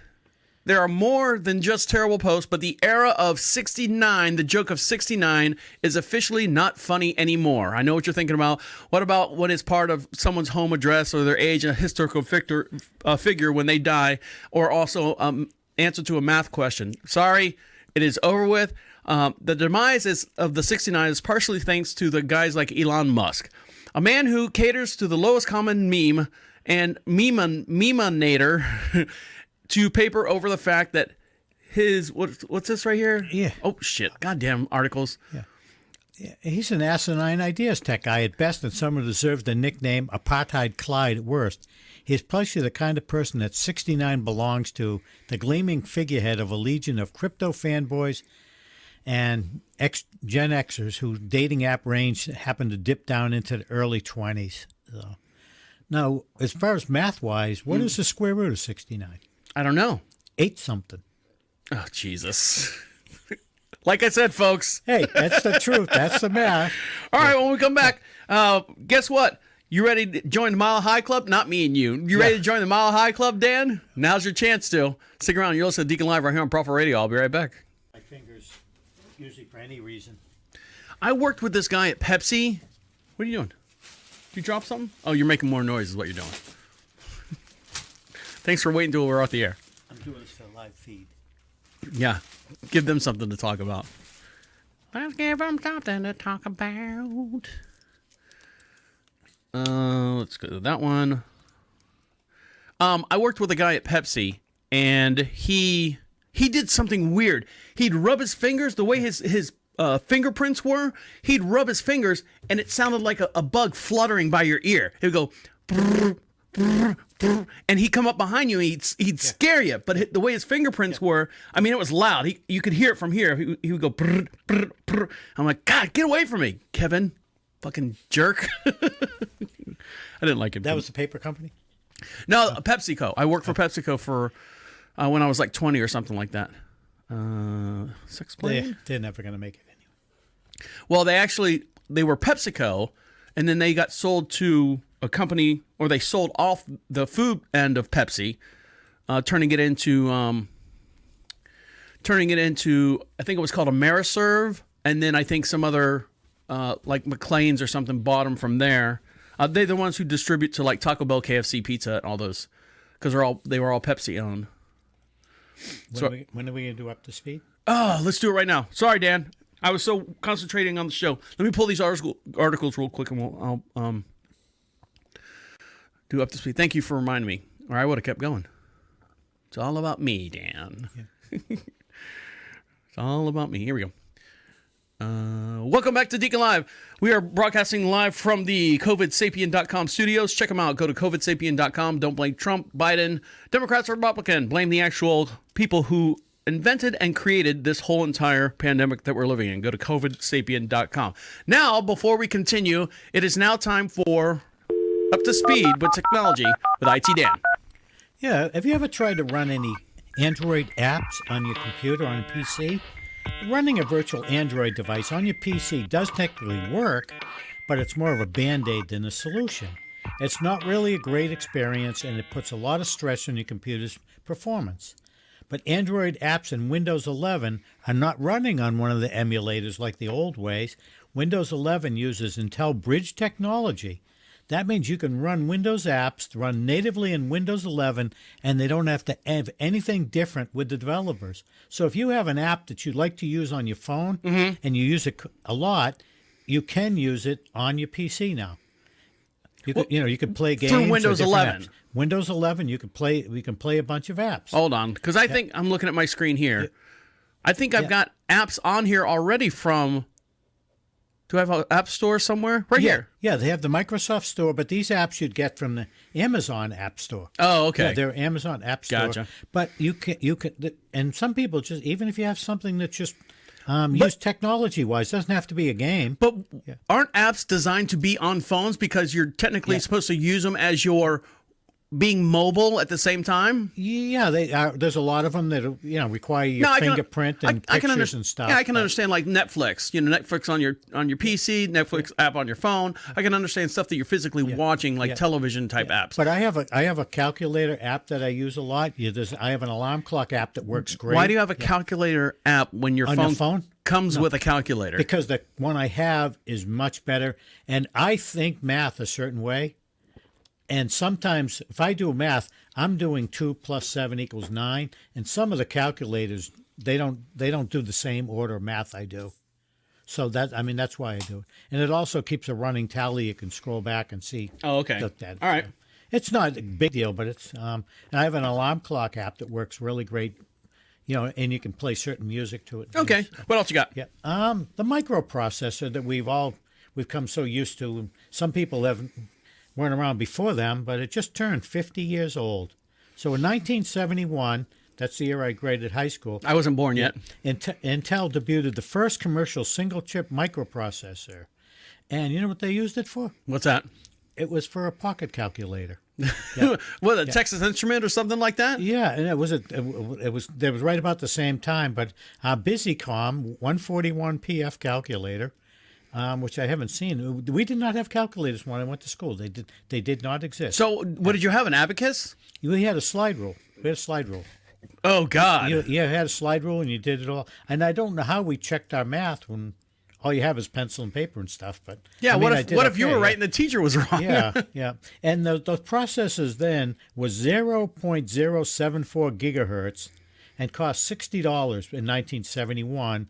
there are more than just terrible posts, but the era of 69, the joke of 69, is officially not funny anymore. I know what you're thinking about. What about when it's part of someone's home address or their age, a historical figure when they die, or also answer to a math question? Sorry, it is over with. The demise of the 69 is partially thanks to the guys like Elon Musk, a man who caters to the lowest common meme and memeanator to paper over the fact that his what's this right here? Yeah. Oh shit! Goddamn articles. Yeah. He's an asinine ideas tech guy at best, and someone deserves the nickname Apartheid Clyde at worst. He's precisely the kind of person that 69 belongs to, the gleaming figurehead of a legion of crypto fanboys and Gen Xers whose dating app range happened to dip down into the early 20s. So. Now, as far as math-wise, what is the square root of 69? I don't know. 8 something. Oh, Jesus. Like I said, folks. Hey, that's the truth. That's the math. All right, when we come back, guess what? You ready to join the Mile High Club? Not me and you. You ready to join the Mile High Club, Dan? Now's your chance to. Stick around. You're listening to Deacon Live right here on Prophet Radio. I'll be right back. My fingers, usually for any reason. I worked with this guy at Pepsi. What are you doing? Did you drop something? Oh, you're making more noise is what you're doing. Thanks for waiting until we're off the air. I'm doing this for the live feed. Yeah. Give them something to talk about. Let's give them something to talk about. Let's go to that one. I worked with a guy at Pepsi, and he did something weird. He'd rub his fingers the way his fingerprints were. He'd rub his fingers, and it sounded like a bug fluttering by your ear. He would go, brrr, brrr, brrr, and he'd come up behind you, and he'd scare you. But the way his fingerprints were, I mean, it was loud. You could hear it from here. He would go, brrr, brrr, brrr. I'm like, God, get away from me, Kevin. Fucking jerk. I didn't like him. That was the paper company? No, PepsiCo. I worked for PepsiCo for when I was like 20 or something like that. Six plane? They're never going to make it anyway. Well, they were PepsiCo, and then they got sold to a company, or they sold off the food end of Pepsi, turning it into I think it was called Ameriserve, and then I think some other like McLean's or something bought them from there. They're the ones who distribute to like Taco Bell, KFC, Pizza, and all those, because they were all Pepsi owned. When are we going to do Up to Speed? Oh, let's do it right now. Sorry, Dan. I was so concentrating on the show. Let me pull these articles real quick, and I'll do Up to Speed. Thank you for reminding me, or I would have kept going. It's all about me, Dan. Yeah. It's all about me. Here we go. Welcome back to Deacon Live. We are broadcasting live from the COVIDSapien.com studios. Check them out. Go to COVIDSapien.com. Don't blame Trump, Biden, Democrats, or Republican. Blame the actual people who invented and created this whole entire pandemic that we're living in. Go to COVIDSapien.com. Now, before we continue, it is now time for Up to Speed with Technology with IT Dan. Yeah. Have you ever tried to run any Android apps on your computer, on a PC? Running a virtual Android device on your PC does technically work, but it's more of a Band-Aid than a solution. It's not really a great experience, and it puts a lot of stress on your computer's performance. But Android apps in Windows 11 are not running on one of the emulators like the old ways. Windows 11 uses Intel Bridge technology. That means you can run Windows apps, run natively in Windows 11, and they don't have to have anything different with the developers. So if you have an app that you'd like to use on your phone and you use it a lot, you can use it on your PC now. You could play games through Windows or different 11. apps. Windows 11, you could play. We can play a bunch of apps. Hold on, because I think I'm looking at my screen here. I think I've got apps on here already from. Do I have an app store somewhere? Right here. Yeah, they have the Microsoft Store, but these apps you'd get from the Amazon App Store. Oh, okay. Yeah, they're Amazon App Store. Gotcha. But you can, and some people just, even if you have something that's just used technology-wise, doesn't have to be a game. But aren't apps designed to be on phones because you're technically supposed to use them as your being mobile at the same time? Yeah, they are. There's a lot of them that require your fingerprint and pictures and stuff. Yeah, I can understand like Netflix. Netflix on your PC, Netflix app on your phone. I can understand stuff that you're physically watching, like television type apps. But I have a calculator app that I use a lot. I have an alarm clock app that works great. Why do you have a calculator app when your phone comes with a calculator? Because the one I have is much better, and I think math a certain way. And sometimes, if I do math, I'm doing 2 + 7 = 9. And some of the calculators, they don't do the same order of math I do. So that's why I do it. And it also keeps a running tally. You can scroll back and see. Oh, okay. All right. It's not a big deal, but it's. And I have an alarm clock app that works really great. And you can play certain music to it. Okay. What else you got? Yeah. The microprocessor that we've come so used to. Some people weren't around before them, but it just turned 50 years old. So in 1971, that's the year I graded high school. I wasn't born yet. Intel debuted the first commercial single-chip microprocessor. And you know what they used it for? What's that? It was for a pocket calculator. What, a Texas Instrument or something like that? Yeah, and it was right about the same time. But BusyCom 141 PF calculator. Which I haven't seen. We did not have calculators when I went to school. They did not exist. So what did you have, an abacus? We had a slide rule. Oh, God. You had a slide rule and you did it all. And I don't know how we checked our math when all you have is pencil and paper and stuff. But yeah, what if you were right and the teacher was wrong? Yeah. And the processors then was 0.074 gigahertz and cost $60 in 1971.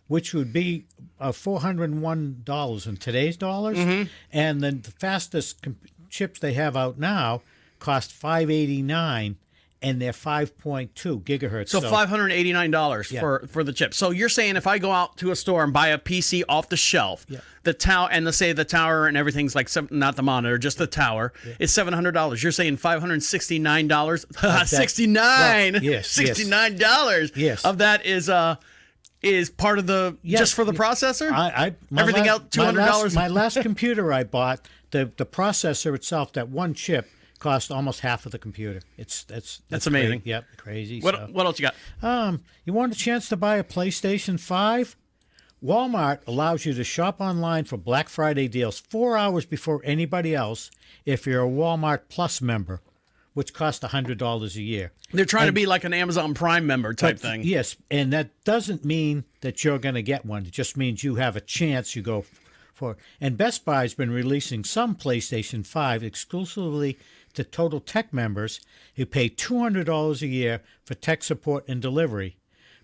Which would be $401 in today's dollars. Mm-hmm. And then the fastest chips they have out now cost $589, and they're 5.2 gigahertz. So $589 for the chip. So you're saying if I go out to a store and buy a PC off the shelf, the tower, and let's say the tower and everything's like not the monitor, just the tower, is $700. You're saying $569? 69. Yes. $69 of that is part of the just for the processor. Everything else $200. My last computer I bought, the processor itself, that one chip, cost almost half of the computer. That's amazing. Yep, crazy. What else you got? You want a chance to buy a PlayStation 5? Walmart allows you to shop online for Black Friday deals 4 hours before anybody else if you're a Walmart Plus member, which costs $100 a year. They're trying to be like an Amazon Prime member type thing. Yes, and that doesn't mean that you're going to get one. It just means you have a chance you go for. And Best Buy's been releasing some PlayStation 5 exclusively to Total Tech members who pay $200 a year for tech support and delivery.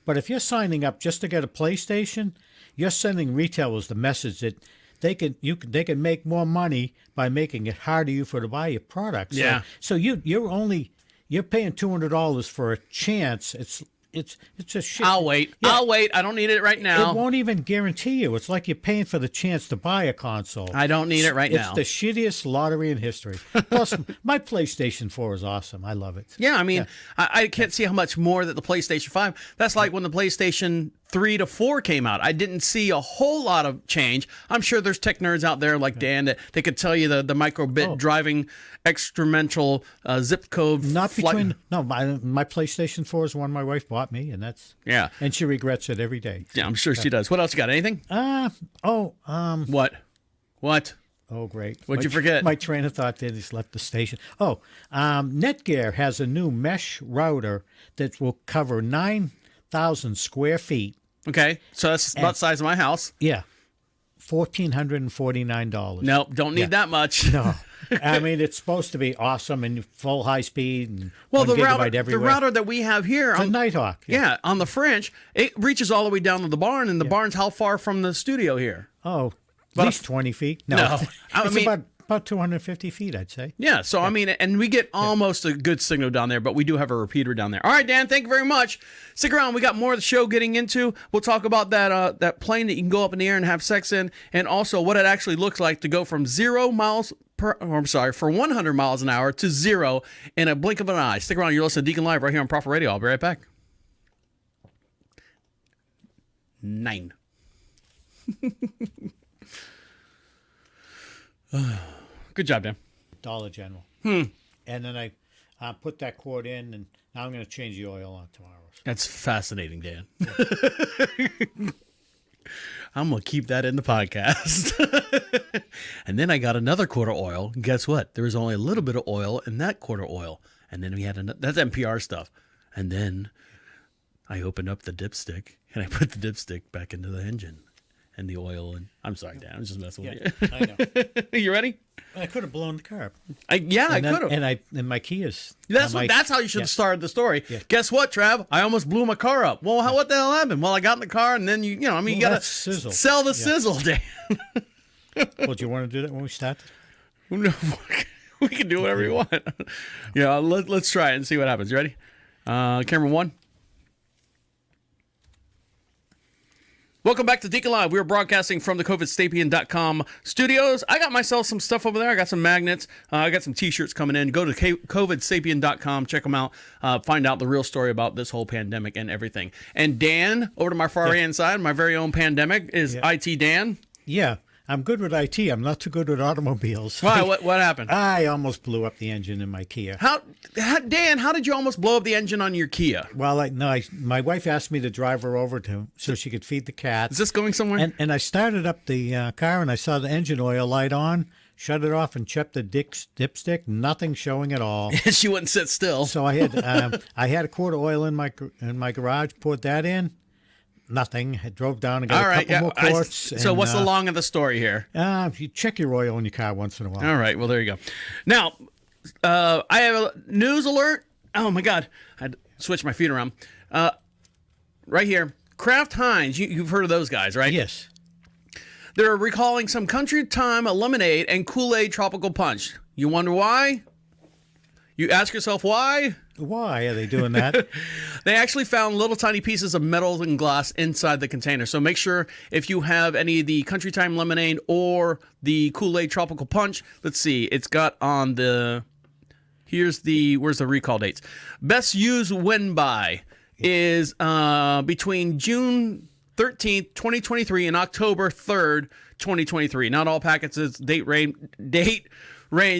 But if you're signing up just to get a PlayStation, you're sending retailers the message that they can make more money by making it harder for you to buy your products. So you're paying $200 for a chance. It's a shit. I'll wait. I don't need it right now. It won't even guarantee you. It's like you're paying for the chance to buy a console. I don't need it right now. It's the shittiest lottery in history. Plus, my PlayStation 4 is awesome. I love it. Yeah, I mean, I can't see how much more that the PlayStation 5. That's like when the PlayStation 3 to 4 came out. I didn't see a whole lot of change. I'm sure there's tech nerds out there like Dan that they could tell you the microbit driving experimental zip code. My PlayStation 4 is one my wife bought me, and that's and she regrets it every day. Yeah, I'm sure she does. What else you got? Anything? What? Oh, great. What'd you forget? My train of thought did just left the station. Netgear has a new mesh router that will cover 9,000 square feet. Okay, so that's about the size of my house. Yeah, $1,449. Nope, don't need that much. No. I mean, it's supposed to be awesome and full high speed and 1 gigabyte everywhere. The router that we have here on Nighthawk. Yeah, on the French, it reaches all the way down to the barn, and the barn's how far from the studio here? Oh, at least 20 feet. No. I mean, about About 250 feet, I'd say. Yeah, so I mean, and we get almost a good signal down there, but we do have a repeater down there. All right, Dan, thank you very much. Stick around. We got more of the show getting into. We'll talk about that plane that you can go up in the air and have sex in, and also what it actually looks like to go from 0 miles for 100 miles an hour to 0 in a blink of an eye. Stick around. You're listening to Deacon Live right here on Prophet Radio. I'll be right back. 9. Good job, Dan. Dollar General. And then I put that cord in, and now I'm going to change the oil on tomorrow. That's fascinating, Dan. I'm going to keep that in the podcast. And then I got another quart of oil. And guess what? There was only a little bit of oil in that quart of oil. And then we had that's NPR stuff. And then I opened up the dipstick, and I put the dipstick back into the engine. And the oil, and I'm sorry, Dan, I'm just messing with you. I know. You ready? I could have blown the car up. I could have. And my Kia's. That's how you should have started the story. Yeah. Guess what, Trav? I almost blew my car up. Well, what the hell happened? Well, I got in the car, and then you got to sell the sizzle, Dan. Well, do you want to do that when we start? No, we can do whatever you want. Yeah, let's try it and see what happens. You ready? Camera 1. Welcome back to Deacon Live. We are broadcasting from the COVIDSapien.com studios. I got myself some stuff over there. I got some magnets. I got some T-shirts coming in. Go to COVIDSapien.com. Check them out. Find out the real story about this whole pandemic and everything. And Dan, over to my far right-hand side, my very own pandemic, is IT Dan. Yeah. I'm good with IT. I'm not too good with automobiles. Why? What happened? I almost blew up the engine in my Kia. Dan, how did you almost blow up the engine on your Kia? Well, my wife asked me to drive her over so she could feed the cats. Is this going somewhere? And I started up the car, and I saw the engine oil light on, shut it off, and checked the dipstick. Nothing showing at all. She wouldn't sit still. So I had a quart of oil in my garage, poured that in. Nothing. I drove down and got a couple more quarts. So what's the long of the story here? You check your oil in your car once in a while. All right. Well, there you go. Now, I have a news alert. Oh, my God. I had to switch my feet around. Right here. Kraft Heinz. You've heard of those guys, right? Yes. They're recalling some Country Time lemonade and Kool-Aid tropical punch. You wonder why? You ask yourself why? Why are they doing that? They actually found little tiny pieces of metal and glass inside the container. So make sure if you have any of the Country Time lemonade or the Kool-Aid tropical punch, let's see, it's got on the, where's the recall dates? Best use when by is between June 13th, 2023 and October 3rd, 2023. Not all packets' date range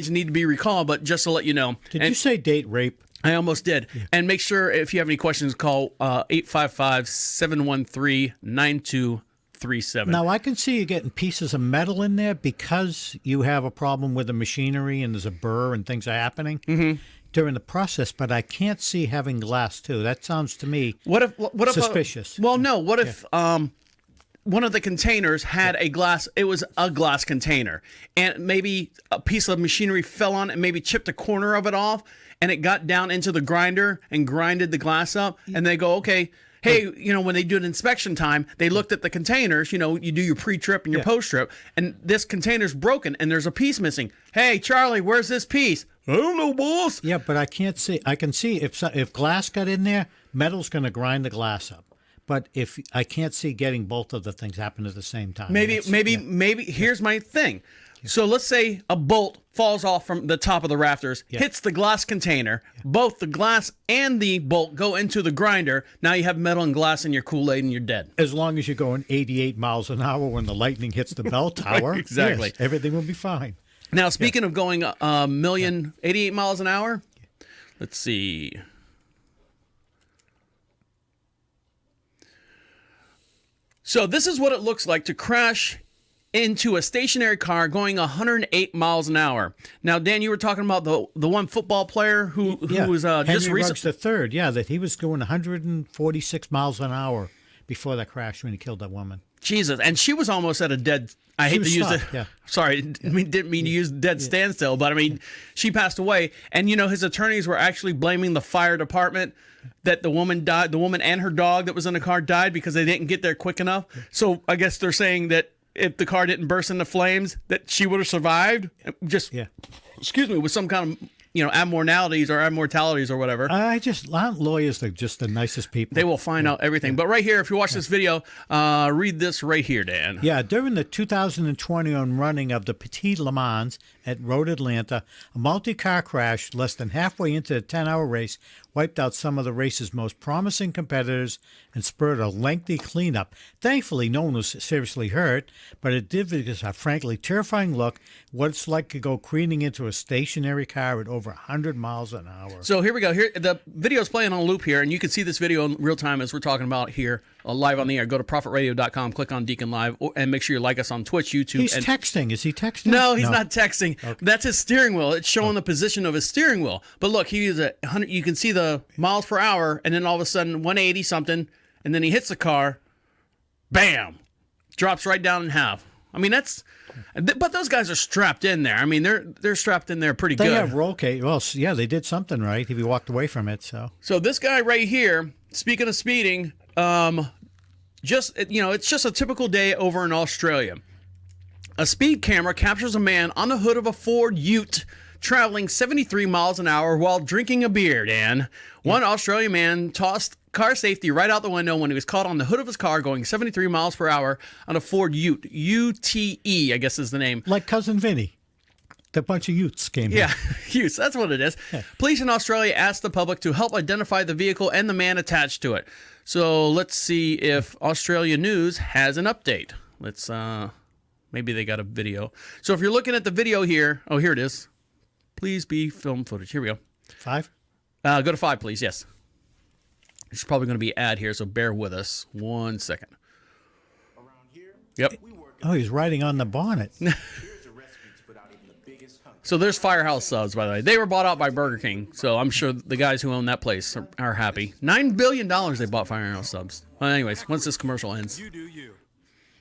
need to be recalled, but just to let you know. Did you say date rape? I almost did. Yeah. And make sure if you have any questions, call 855-713-9237. Now, I can see you getting pieces of metal in there because you have a problem with the machinery and there's a burr and things are happening during the process, but I can't see having glass, too. That sounds to me suspicious. What if one of the containers had a glass, it was a glass container, and maybe a piece of machinery fell on it and maybe chipped a corner of it off, and it got down into the grinder and grinded the glass up, and they go, okay, hey, when they do an inspection time, they looked at the containers, you do your pre-trip and your post-trip, and this container's broken, and there's a piece missing. Hey, Charlie, where's this piece? I don't know, boss. Yeah, but I can't see. I can see if glass got in there, metal's going to grind the glass up. But if I can't see getting both of the things happen at the same time. Maybe. Here's my thing. So let's say a bolt falls off from the top of the rafters, hits the glass container. Both the glass and the bolt go into the grinder. Now you have metal and glass in your Kool-Aid and you're dead. As long as you're going 88 miles an hour when the lightning hits the bell tower. Exactly. Yes, everything will be fine. Now, speaking of going 88 miles an hour, let's see. So this is what it looks like to crash into a stationary car going 108 miles an hour. Now, Dan, you were talking about the one football player who was just recently the third. Yeah, that he was going 146 miles an hour before that crash when he killed that woman. Jesus, and she was almost at a dead. I hate to use it. Yeah. Sorry, didn't mean to use dead standstill, but I mean, she passed away, and his attorneys were actually blaming the fire department that the woman died. The woman and her dog that was in the car died because they didn't get there quick enough. So I guess they're saying that if the car didn't burst into flames, that she would have survived. Just, excuse me, with some kind of, abnormalities or immortalities or whatever. Lawyers are just the nicest people. They will find out everything. But right here, if you watch this video, read this right here, Dan. Yeah, during the 2021 running of the Petit Le Mans at Road Atlanta, a multi-car crash less than halfway into the 10-hour race wiped out some of the race's most promising competitors and spurred a lengthy cleanup. Thankfully, no one was seriously hurt, but it did give us a frankly terrifying look at what it's like to go careening into a stationary car at over 100 miles an hour. So here we go. Here the video's playing on a loop here, and you can see this video in real time as we're talking about here live on the air. Go to profitradio.com, click on DeaconLive, and make sure you like us on Twitch, YouTube. He's texting. Is he texting? No, he's not texting. Okay. That's his steering wheel. It's showing the position of his steering wheel. But look, he is at 100. You can see the miles per hour, and then all of a sudden 180 something, and then he hits the car. Bam! Drops right down in half. I mean, but those guys are strapped in there. I memean, they're strapped in there pretty good. They have roll cage. Well, yeah, they did something right if he walked away from it. So this guy right here, speaking of speeding, it's just a typical day over in Australia. A speed camera captures a man on the hood of a Ford Ute traveling 73 miles an hour while drinking a beer, Dan. One Australian man tossed car safety right out the window when he was caught on the hood of his car going 73 miles per hour on a Ford Ute. UTE, I guess is the name. Like Cousin Vinny. The bunch of Utes came here. Yeah, Utes, that's what it is. Yeah. Police in Australia asked the public to help identify the vehicle and the man attached to it. So let's see if Australia News has an update. Let's, maybe they got a video. So if you're looking at the video here, here it is. Please be film footage. Here we go. 5? Go to 5, please. Yes. There's probably going to be an ad here, so bear with us 1 second. Around here, yep. Oh, he's riding on the bonnet. So there's Firehouse Subs, by the way. They were bought out by Burger King, so I'm sure the guys who own that place are happy. $9 billion they bought Firehouse Subs. Well, anyways, once this commercial ends. You do you.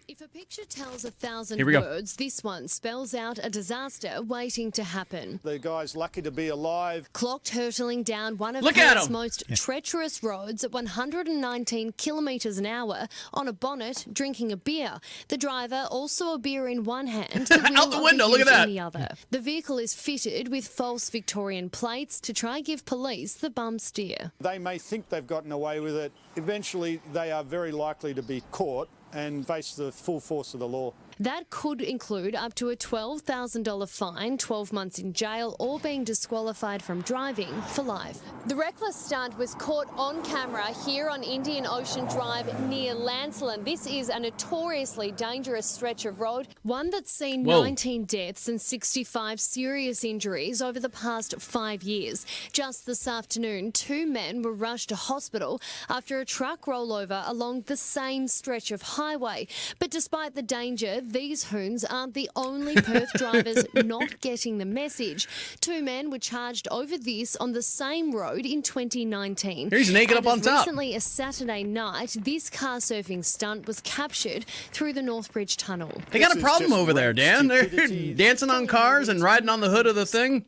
If a picture tells 1,000 words, this one spells out a disaster waiting to happen. The guy's lucky to be alive. Clocked hurtling down one of Perth's most treacherous roads at 119 kilometres an hour on a bonnet, drinking a beer. The driver, also a beer in one hand, the wheel out the window, look at that. in the other. The vehicle is fitted with false Victorian plates to try give police the bum steer. They may think they've gotten away with it. Eventually, they are very likely to be caught and face the full force of the law. That could include up to a $12,000 fine, 12 months in jail, or being disqualified from driving for life. The reckless stunt was caught on camera here on Indian Ocean Drive near Lancelin. This is a notoriously dangerous stretch of road, one that's seen 19 deaths and 65 serious injuries over the past 5 years. Just this afternoon, 2 men were rushed to hospital after a truck rollover along the same stretch of highway. But despite the danger, these hoons aren't the only Perth drivers not getting the message. 2 men were charged over this on the same road in 2019. He's naked up on top. Recently, a Saturday night, this car surfing stunt was captured through the Northbridge Tunnel. They got a problem over there, Dan. They're dancing on cars and riding on the hood of the thing.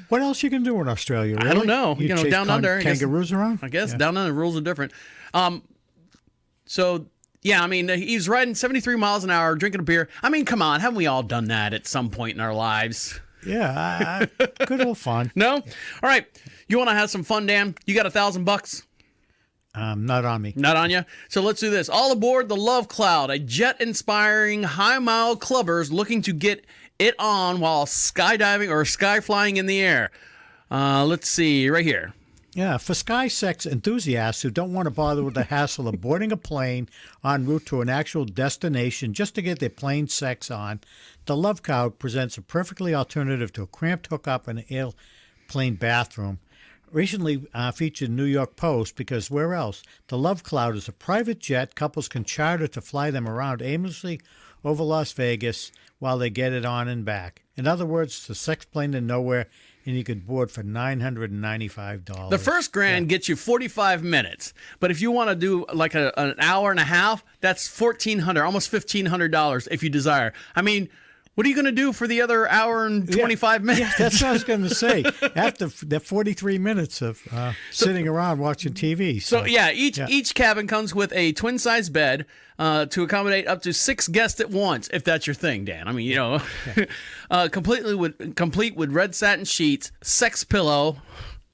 What else you can do in Australia, really? I don't know. You know, down under. Kangaroos around? I guess down under the rules are different. Yeah, I mean, he's riding 73 miles an hour, drinking a beer. I mean, come on, haven't we all done that at some point in our lives? Yeah, good old fun. No? All right, you want to have some fun, Dan? You got $1,000? Not on me. Not on you? So let's do this. All aboard the Love Cloud, a jet-inspiring high-mile clubbers looking to get it on while skydiving or sky flying in the air. Let's see, right here. Yeah, for sky sex enthusiasts who don't want to bother with the hassle of boarding a plane en route to an actual destination just to get their plane sex on, the Love Cloud presents a perfectly alternative to a cramped hookup in an airplane bathroom. Recently featured in New York Post because where else? The Love Cloud is a private jet couples can charter to fly them around aimlessly over Las Vegas while they get it on and back. In other words, it's a sex plane to nowhere, and you could board for $995. The first grand gets you 45 minutes. But if you want to do like an hour and a half, that's $1,400, almost $1,500 if you desire. I mean, What are you going to do for the other hour and 25 minutes? Yeah, that's what I was going to say. After the 43 minutes of sitting around watching TV. So yeah, each cabin comes with a twin-size bed to accommodate up to 6 guests at once, if that's your thing, Dan. I mean, you know, complete with red satin sheets, sex pillow,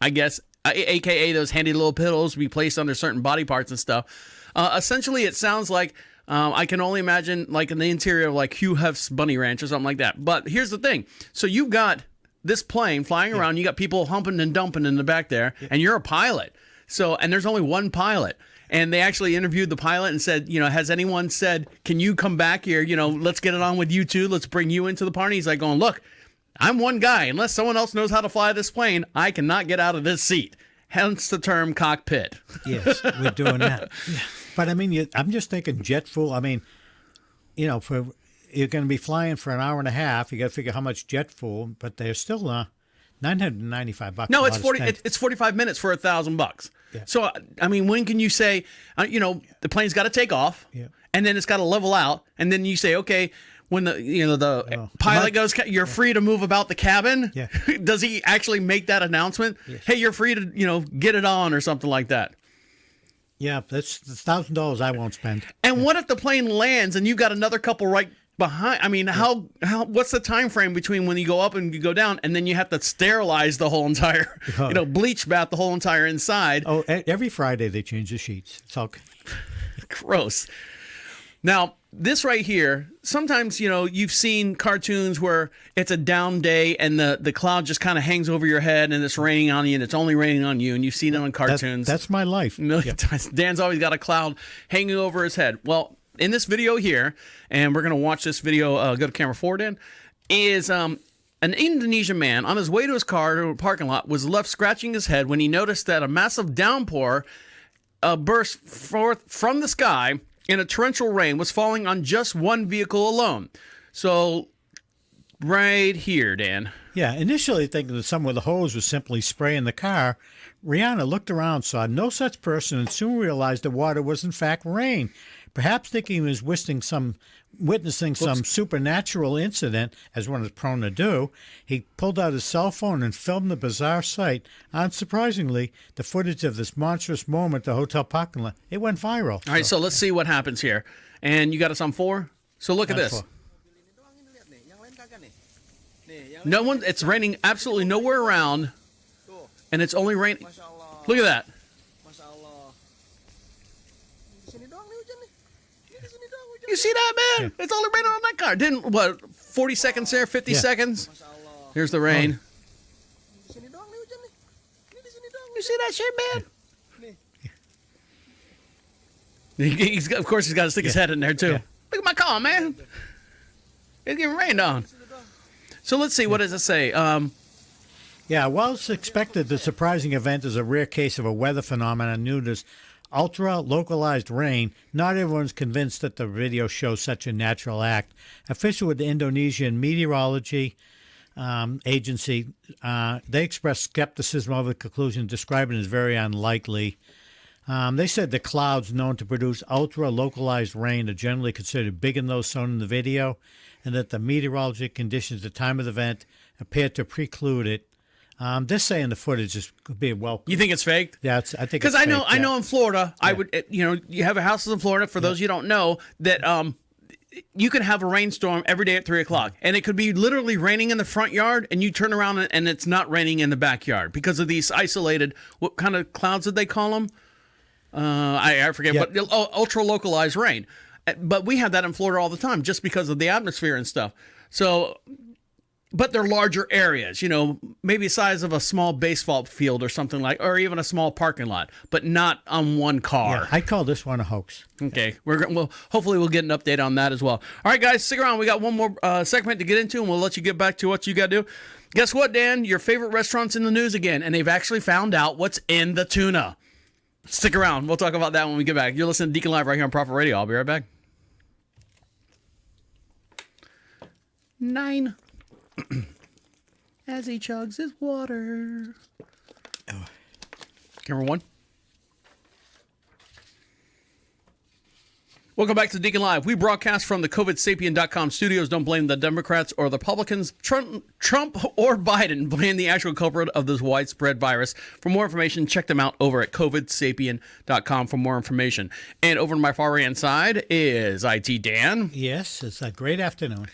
I guess, aka those handy little pillows to be placed under certain body parts and stuff. Essentially, it sounds like I can only imagine like in the interior of like Hugh Hef's Bunny Ranch or something like that. But here's the thing: so you've got this plane flying around, you got people humping and dumping in the back there, and you're a pilot. So, and there's only one pilot. And they actually interviewed the pilot and said, you know, has anyone said, can you come back here? You know, let's get it on with you too. Let's bring you into the party. He's like going, look, I'm one guy. Unless someone else knows how to fly this plane, I cannot get out of this seat. Hence the term cockpit. Yes, we're doing that. Yeah. But I mean, I'm just thinking jet fuel. I mean, you know, you're going to be flying for an hour and a half. You got to figure how much jet fuel, but they're still $995. No, it's 40. It's 45 minutes for $1,000. Yeah. So I mean, when can you say, you know, the plane's got to take off, and then it's got to level out, and then you say, okay, when the pilot goes, you're free to move about the cabin. Yeah. Does he actually make that announcement? Yes. Hey, you're free to get it on or something like that. Yeah, that's $1,000 I won't spend. And what if the plane lands and you've got another couple right behind? I mean, how what's the time frame between when you go up and you go down, and then you have to sterilize the whole entire, bleach bath the whole entire inside? Oh, every Friday they change the sheets. It's all gross. Now, this right here, sometimes, you've seen cartoons where it's a down day and the cloud just kind of hangs over your head and it's raining on you and it's only raining on you, and you've seen it on cartoons. That's my life. A million times. Dan's always got a cloud hanging over his head. Well, in this video here, and we're going to watch this video, go to camera 4, Dan, is an Indonesian man on his way to his car to a parking lot was left scratching his head when he noticed that a massive downpour burst forth from the sky in a torrential rain was falling on just one vehicle alone. So, right here, Dan. Yeah, initially thinking that someone with a hose was simply spraying the car, Rihanna looked around, saw no such person, and soon realized the water was in fact rain. Perhaps thinking he was witnessing some supernatural incident, as one is prone to do, he pulled out his cell phone and filmed the bizarre sight. Unsurprisingly, the footage of this monstrous moment at the hotel parking lot, it went viral. All right, so let's see what happens here. And you got us on 4? So look at this. 4. No one, it's raining absolutely nowhere around, and it's only raining. Look at that. You see that, man? Yeah. It's only raining on that car. Didn't 40 seconds there, 50 seconds? Here's the rain. You see that shit, man? Yeah. Of course, he's got to stick his head in there, too. Yeah. Look at my car, man. It's getting rained on. So let's see. What does it say? While it's expected, the surprising event is a rare case of a weather phenomenon known as ultra-localized rain. Not everyone's convinced that the video shows such a natural act. Official with the Indonesian Meteorology Agency, they expressed skepticism over the conclusion, describing it as very unlikely. They said the clouds known to produce ultra-localized rain are generally considered bigger than those shown in the video, and that the meteorologic conditions at the time of the event appear to preclude it. They're saying the footage could be welcome. You think it's fake? Yeah, I think because I know in Florida, I would, you have houses in Florida. For those you don't know, that you can have a rainstorm every day at 3:00, and it could be literally raining in the front yard, and you turn around and it's not raining in the backyard because of these isolated. What kind of clouds did they call them? I forget, but ultra localized rain. But we have that in Florida all the time, just because of the atmosphere and stuff. So. But they're larger areas, maybe the size of a small baseball field or something or even a small parking lot, but not on one car. Yeah, I call this one a hoax. Okay, hopefully we'll get an update on that as well. All right, guys, stick around. We got one more segment to get into, and we'll let you get back to what you got to do. Guess what, Dan? Your favorite restaurant's in the news again, and they've actually found out what's in the tuna. Stick around. We'll talk about that when we get back. You're listening to DeaconLive right here on Prophet Radio. I'll be right back. 9. As he chugs his water. Camera 1. Welcome back to Deacon Live. We broadcast from the COVIDSapien.com studios. Don't blame the Democrats or the Republicans. Trump or Biden blame the actual culprit of this widespread virus. For more information, check them out over at COVIDSapien.com for more information. And over to my far right-hand side is IT Dan. Yes, it's a great afternoon.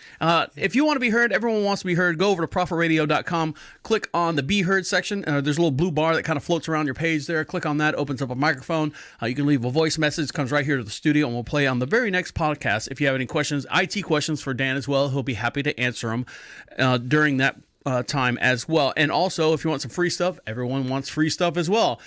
If you want to be heard, everyone wants to be heard, go over to ProfitRadio.com, click on the Be Heard section. There's a little blue bar that kind of floats around your page there. Click on that, opens up a microphone. You can leave a voice message, comes right here to the studio, and we'll play on the very next podcast. If you have any questions, IT questions for Dan as well, he'll be happy to answer them during that time as well. And also, if you want some free stuff, everyone wants free stuff as well.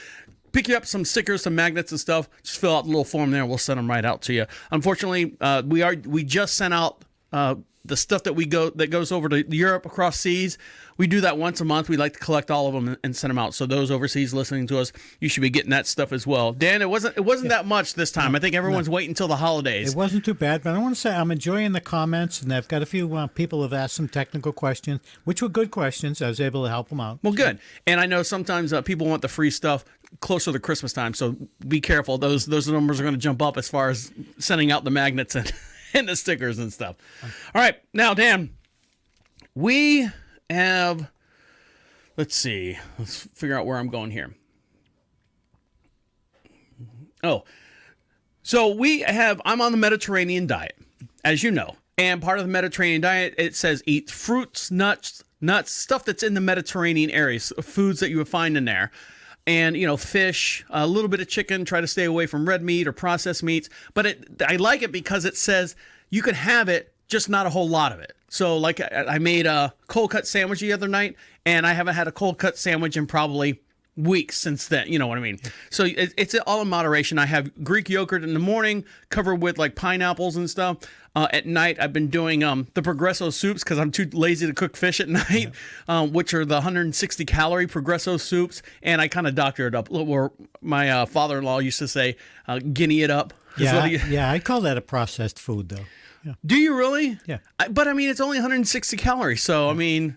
Pick you up some stickers, some magnets and stuff. Just fill out the little form there, and we'll send them right out to you. Unfortunately, we just sent out the stuff that goes over to Europe across seas. We do that once a month. We like to collect all of them and send them out. So those overseas listening to us, you should be getting that stuff as well. Dan, it wasn't that much this time. I think everyone's waiting until the holidays. It wasn't too bad, but I want to say I'm enjoying the comments, and I've got a few people who have asked some technical questions, which were good questions. I was able to help them out. Well, good. And I know sometimes people want the free stuff closer to Christmas time, so be careful. Those numbers are going to jump up as far as sending out the magnets and the stickers and stuff. All right, now, Dan, we have, let's figure out where I'm going here. So I'm on the Mediterranean diet, as you know, and part of the Mediterranean diet, it says eat fruits, nuts, stuff that's in the Mediterranean areas, foods that you would find in there. And, fish, a little bit of chicken, try to stay away from red meat or processed meats. But I like it because it says you can have it, just not a whole lot of it. So, like, I made a cold cut sandwich the other night, and I haven't had a cold cut sandwich in probably weeks since then. You know what I mean? So it's all in moderation. I have Greek yogurt in the morning, covered with, like, pineapples and stuff. At night, I've been doing the Progresso soups because I'm too lazy to cook fish at night, which are the 160-calorie Progresso soups. And I kind of doctor it up. Or my father-in-law used to say, guinea it up. Yeah, I call that a processed food, though. Yeah. Do you really? Yeah. But, I mean, it's only 160 calories. So, I mean,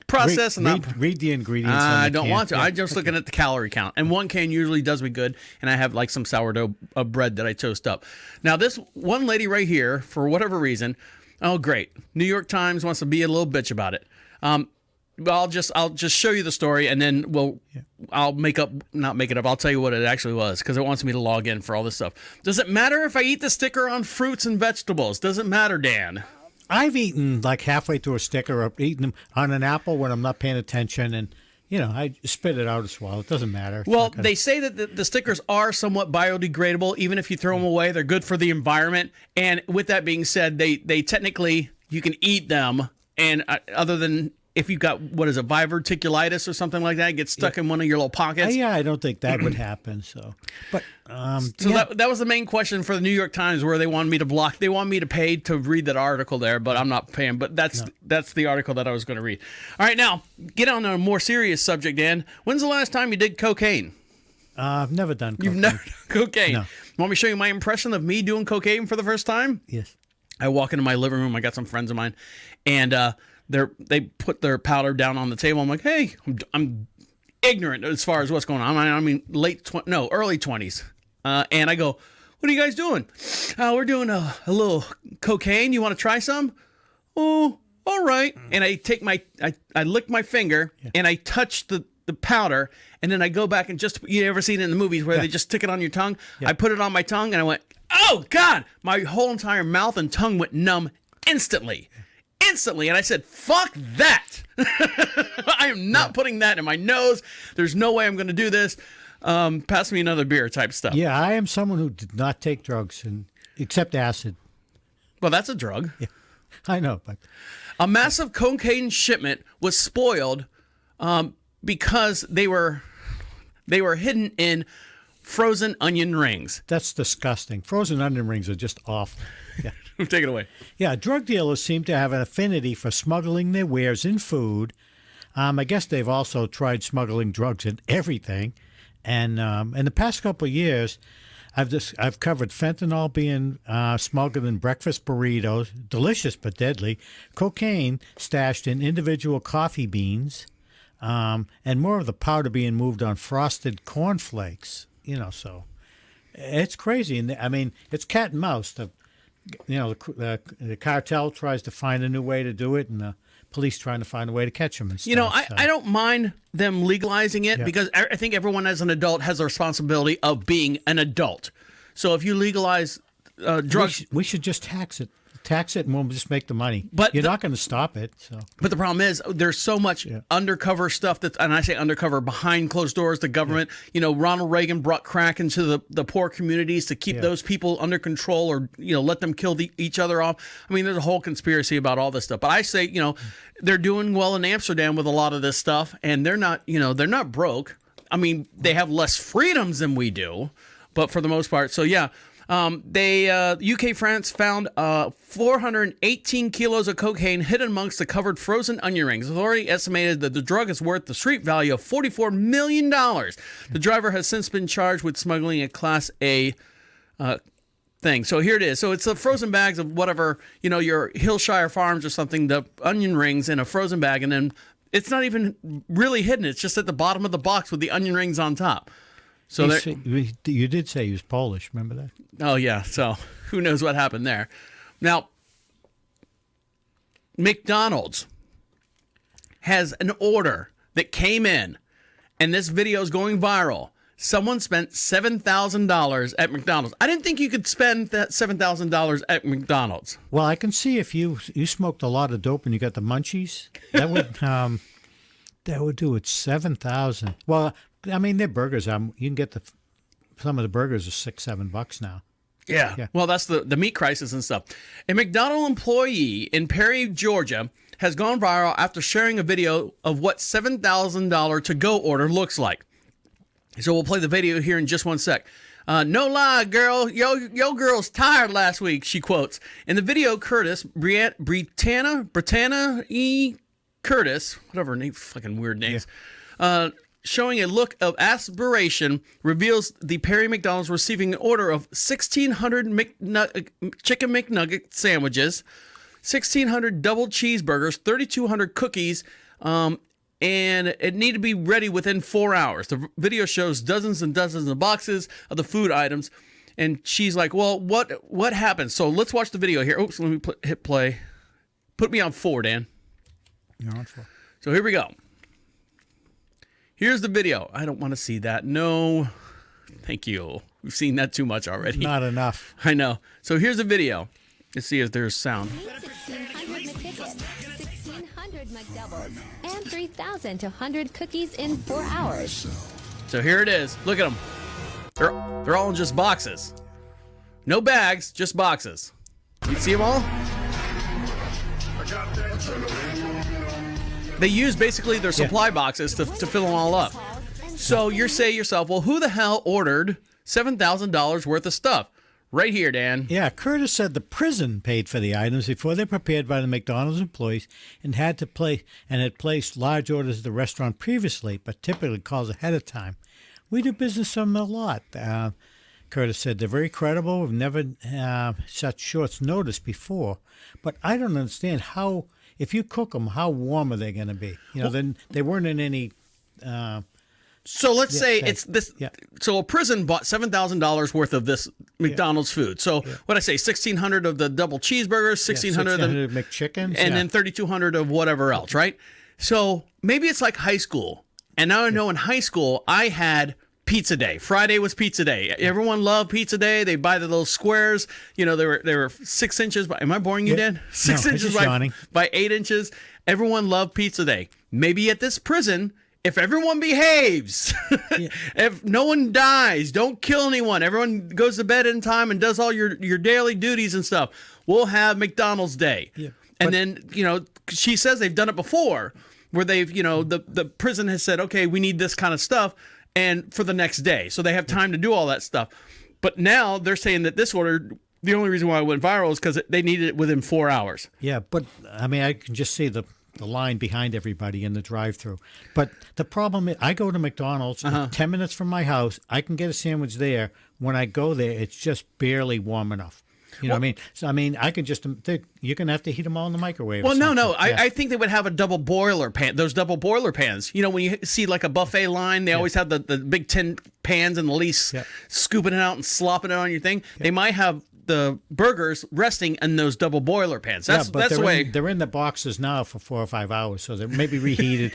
process and not... Read the ingredients. I don't want to. I'm just looking at the calorie count. And 1 can usually does me good. And I have like some sourdough bread that I toast up. Now, this one lady right here, for whatever reason, oh, great. New York Times wants to be a little bitch about it. I'll just show you the story, and then I'll not make it up. I'll tell you what it actually was, because it wants me to log in for all this stuff. Does it matter if I eat the sticker on fruits and vegetables? Does it matter, Dan? I've eaten like halfway through a sticker, or eaten them on an apple when I'm not paying attention, and I spit it out as well. It doesn't matter. Well, they say that the stickers are somewhat biodegradable. Even if you throw them away, they're good for the environment. And with that being said, they technically, you can eat them, and other than if you've got, diverticulitis or something like that, get stuck in one of your little pockets. I don't think that would happen. So, but that was the main question for the New York Times, where they wanted me to block. They want me to pay to read that article there, but I'm not paying. But that's the article that I was going to read. All right, now get on a more serious subject, Dan. When's the last time you did cocaine? I've never done cocaine. You've never done cocaine? No. Want me to show you my impression of me doing cocaine for the first time? Yes. I walk into my living room. I got some friends of mine, and they put their powder down on the table. I'm like, hey, I'm ignorant as far as what's going on. I mean, early 20s. And I go, what are you guys doing? We're doing a little cocaine. You want to try some? Oh, all right. And I take I lick my finger, and I touch the powder, and then I go back and you ever seen it in the movies where they just stick it on your tongue? Yeah. I put it on my tongue, and I went, oh, God. My whole entire mouth and tongue went numb instantly. And I said, fuck that. I am not putting that in my nose. There's no way I'm going to do this. Pass me another beer type stuff. Yeah, I am someone who did not take drugs, except acid. Well, that's a drug. Yeah, I know. But a massive cocaine shipment was spoiled because they were hidden in frozen onion rings. That's disgusting. Frozen onion rings are just awful. Yeah. Take it away. Yeah, drug dealers seem to have an affinity for smuggling their wares in food. I guess they've also tried smuggling drugs in everything. And in the past couple of years, I've covered fentanyl being smuggled in breakfast burritos, delicious but deadly, cocaine stashed in individual coffee beans, and more of the powder being moved on frosted cornflakes. So It's crazy, and I mean, it's cat and mouse. The cartel tries to find a new way to do it, and the police trying to find a way to catch them. And stuff, You know, I don't mind them legalizing it because I think everyone as an adult has a responsibility of being an adult. So if you legalize drugs, we should just tax it. Tax it, and we'll just make the money. But you're not going to stop it. So. But the problem is, there's so much undercover stuff and I say undercover, behind closed doors. The government, you know, Ronald Reagan brought crack into the poor communities to keep those people under control, or let them kill each other off. I mean, there's a whole conspiracy about all this stuff. But I say, they're doing well in Amsterdam with a lot of this stuff, and they're not broke. I mean, they have less freedoms than we do, but for the most part, so yeah. UK France found 418 kilos of cocaine hidden amongst the covered frozen onion rings. Authority estimated that the drug is worth the street value of $44 million. The driver has since been charged with smuggling a Class A thing. So here it is. So it's the frozen bags of whatever, your Hillshire Farms or something, the onion rings in a frozen bag, and then it's not even really hidden. It's just at the bottom of the box with the onion rings on top. So you did say he was Polish, remember that? Oh, yeah. So who knows what happened there. Now, McDonald's has an order that came in, and this video is going viral. Someone spent $7,000 at McDonald's. I didn't think you could spend that $7,000 at McDonald's. Well, I can see if you smoked a lot of dope and you got the munchies, that would do it. 7,000. Well, I mean, their burgers. You can get some of the burgers are $6-7 now. Yeah. Well, that's the meat crisis and stuff. A McDonald's employee in Perry, Georgia, has gone viral after sharing a video of what $7,000 to-go order looks like. So we'll play the video here in just one sec. No lie, girl. Yo girl's tired last week, she quotes. In the video, Curtis, Britannia E. Curtis, whatever name, fucking weird names, showing a look of aspiration, reveals the Perry McDonald's receiving an order of 1,600 chicken McNugget sandwiches, 1,600 double cheeseburgers, 3,200 cookies, and it needed to be ready within 4 hours. The video shows dozens and dozens of boxes of the food items, and she's like, well, what happened? So let's watch the video here. Oops, let me hit play. Put me on 4, Dan. You're on 4. So here we go. Here's the video. I don't want to see that. No, thank you. We've seen that too much already. Not enough. I know. So here's the video. Let's see if there's sound. 1,600 McTickets, 1,600 McDoubles, and 3,200 cookies in 4 hours. So here it is. Look at them. They're all in just boxes. No bags, just boxes. You see them all? They use basically their supply boxes to fill them all up. So you're saying to yourself, well, who the hell ordered $7,000 worth of stuff? Right here, Dan. Yeah, Curtis said the prison paid for the items before they're prepared by the McDonald's employees and had placed large orders at the restaurant previously, but typically calls ahead of time. We do business with them a lot. Curtis said they're very credible. We've never such short notice before, but I don't understand how. If you cook them, how warm are they going to be? Then they weren't in any. So let's say it's this. Yeah. So a prison bought $7,000 worth of this McDonald's food. So what I say, 1,600 of the double cheeseburgers, 1,600 of the McChickens, and then 3,200 of whatever else, right? So maybe it's like high school. And now I know in high school I had pizza day. Friday was pizza day. Everyone loved pizza day. They buy the little squares. They were 6 inches. Am I boring you, Dan? 6 inches by 8 inches. Everyone loved pizza day. Maybe at this prison, if everyone behaves, if no one dies, don't kill anyone, everyone goes to bed in time and does all your daily duties and stuff, we'll have McDonald's Day. Yeah, and then, she says they've done it before where they've, the prison has said, okay, we need this kind of stuff. And for the next day. So they have time to do all that stuff. But now they're saying that this order, the only reason why it went viral is because they needed it within 4 hours. Yeah, but I mean, I can just see the line behind everybody in the drive-thru. But the problem is, I go to McDonald's 10 minutes from my house. I can get a sandwich there. When I go there, it's just barely warm enough. You know what I mean? So I mean, I can just you're gonna have to heat them all in the microwave. Well, or no. something. I think they would have a double boiler pan. Those double boiler pans. You know, when you see like a buffet line, they always have the big tin pans and the least scooping it out and slopping it on your thing. They might have the burgers resting in those double boiler pans. That's the way. They're in the boxes now for 4 or 5 hours, so they're maybe reheated.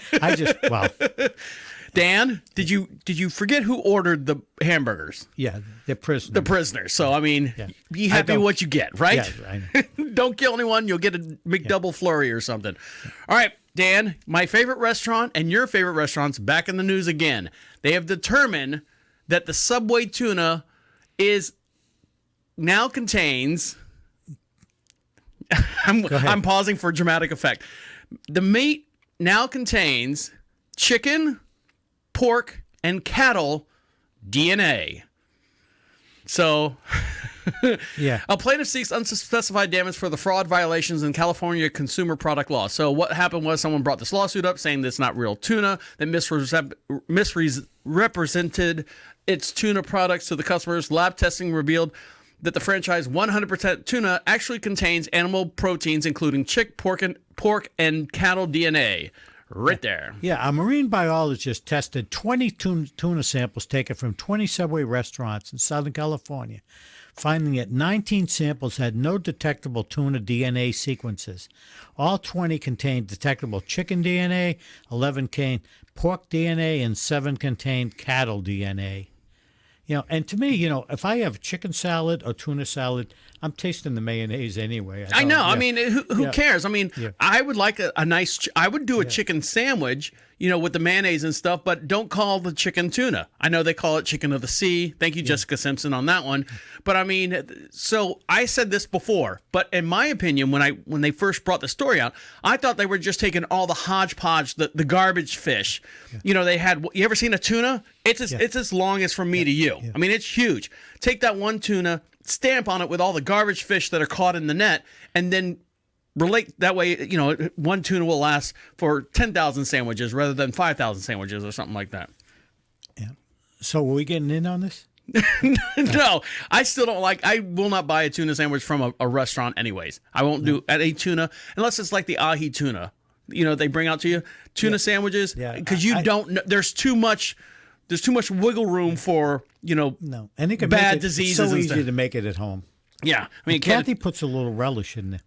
Dan, did you forget who ordered the hamburgers? Yeah, they're prisoners. The prisoners. So I mean, be happy with what you get, right? Yeah, I know. Don't kill anyone. You'll get a McDouble flurry or something. All right, Dan, my favorite restaurant and your favorite restaurant's back in the news again. They have determined that the Subway tuna now contains. I'm pausing for dramatic effect. The meat now contains chicken, pork, and cattle DNA. So, a plaintiff seeks unspecified damage for the fraud violations in California consumer product law. So what happened was someone brought this lawsuit up saying that's not real tuna, that misrepresented its tuna products to the customers. Lab testing revealed that the franchise 100% tuna actually contains animal proteins, including pork, and cattle DNA. Right there. Yeah, a marine biologist tested 20 tuna samples taken from 20 Subway restaurants in Southern California, finding that 19 samples had no detectable tuna DNA sequences. All 20 contained detectable chicken DNA, 11 contained pork DNA, and 7 contained cattle DNA. You know, and to me, you know, if I have chicken salad or tuna salad, I'm tasting the mayonnaise anyway. I know. Yeah. I mean, who cares? I mean, I would like a nice. I would do a chicken sandwich, you know, with the mayonnaise and stuff. But don't call the chicken tuna. I know they call it chicken of the sea. Thank you, Jessica Simpson, on that one. But I mean, so I said this before. But in my opinion, when they first brought the story out, I thought they were just taking all the hodgepodge, the garbage fish. You know, they had. You ever seen a tuna? It's as long as from me to you. I mean, it's huge. Take that one tuna, stamp on it with all the garbage fish that are caught in the net, and then relate that way. You know, one tuna will last for 10,000 sandwiches rather than 5,000 sandwiches or something like that. Yeah. So are we getting in on this? No, I still don't like. I will not buy a tuna sandwich from a restaurant, anyways. I won't do at a tuna unless it's like the ahi tuna. You know, they bring out to you tuna sandwiches because you don't know. There's too much wiggle room for, you know, and it can bad diseases. It's so easy to make it at home. Yeah, I mean, Kathy puts a little relish in there.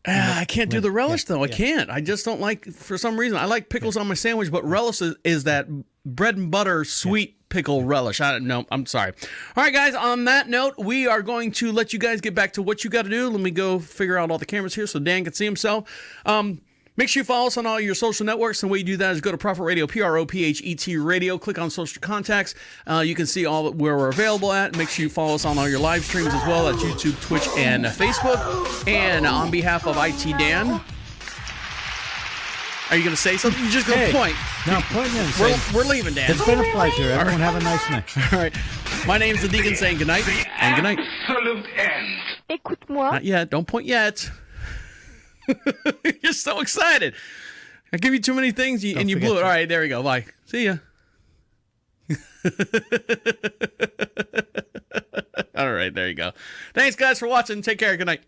I can't do the relish though. I can't. I just don't like. For some reason, I like pickles on my sandwich, but relish is that bread and butter sweet pickle relish. I don't know. I'm sorry. All right, guys. On that note, we are going to let you guys get back to what you got to do. Let me go figure out all the cameras here so Dan can see himself. Make sure you follow us on all your social networks. And the way you do that is go to Prophet Radio, PROPHET Radio. Click on social contacts. You can see all where we're available at. Make sure you follow us on all your live streams as well at YouTube, Twitch, and Facebook. And on behalf of IT Dan, are you going to say something? You just going to point. No, point in. We're leaving, Dan. It's been a pleasure. Everyone have a nice night. All right. My name's the Deacon saying good night and good night. Absolute end. Écoute-moi. Not yet. Don't point yet. You're so excited. I give you too many things and you blew it. All right, there we go. Bye. See ya. All right, there you go. Thanks, guys, for watching. Take care. Good night.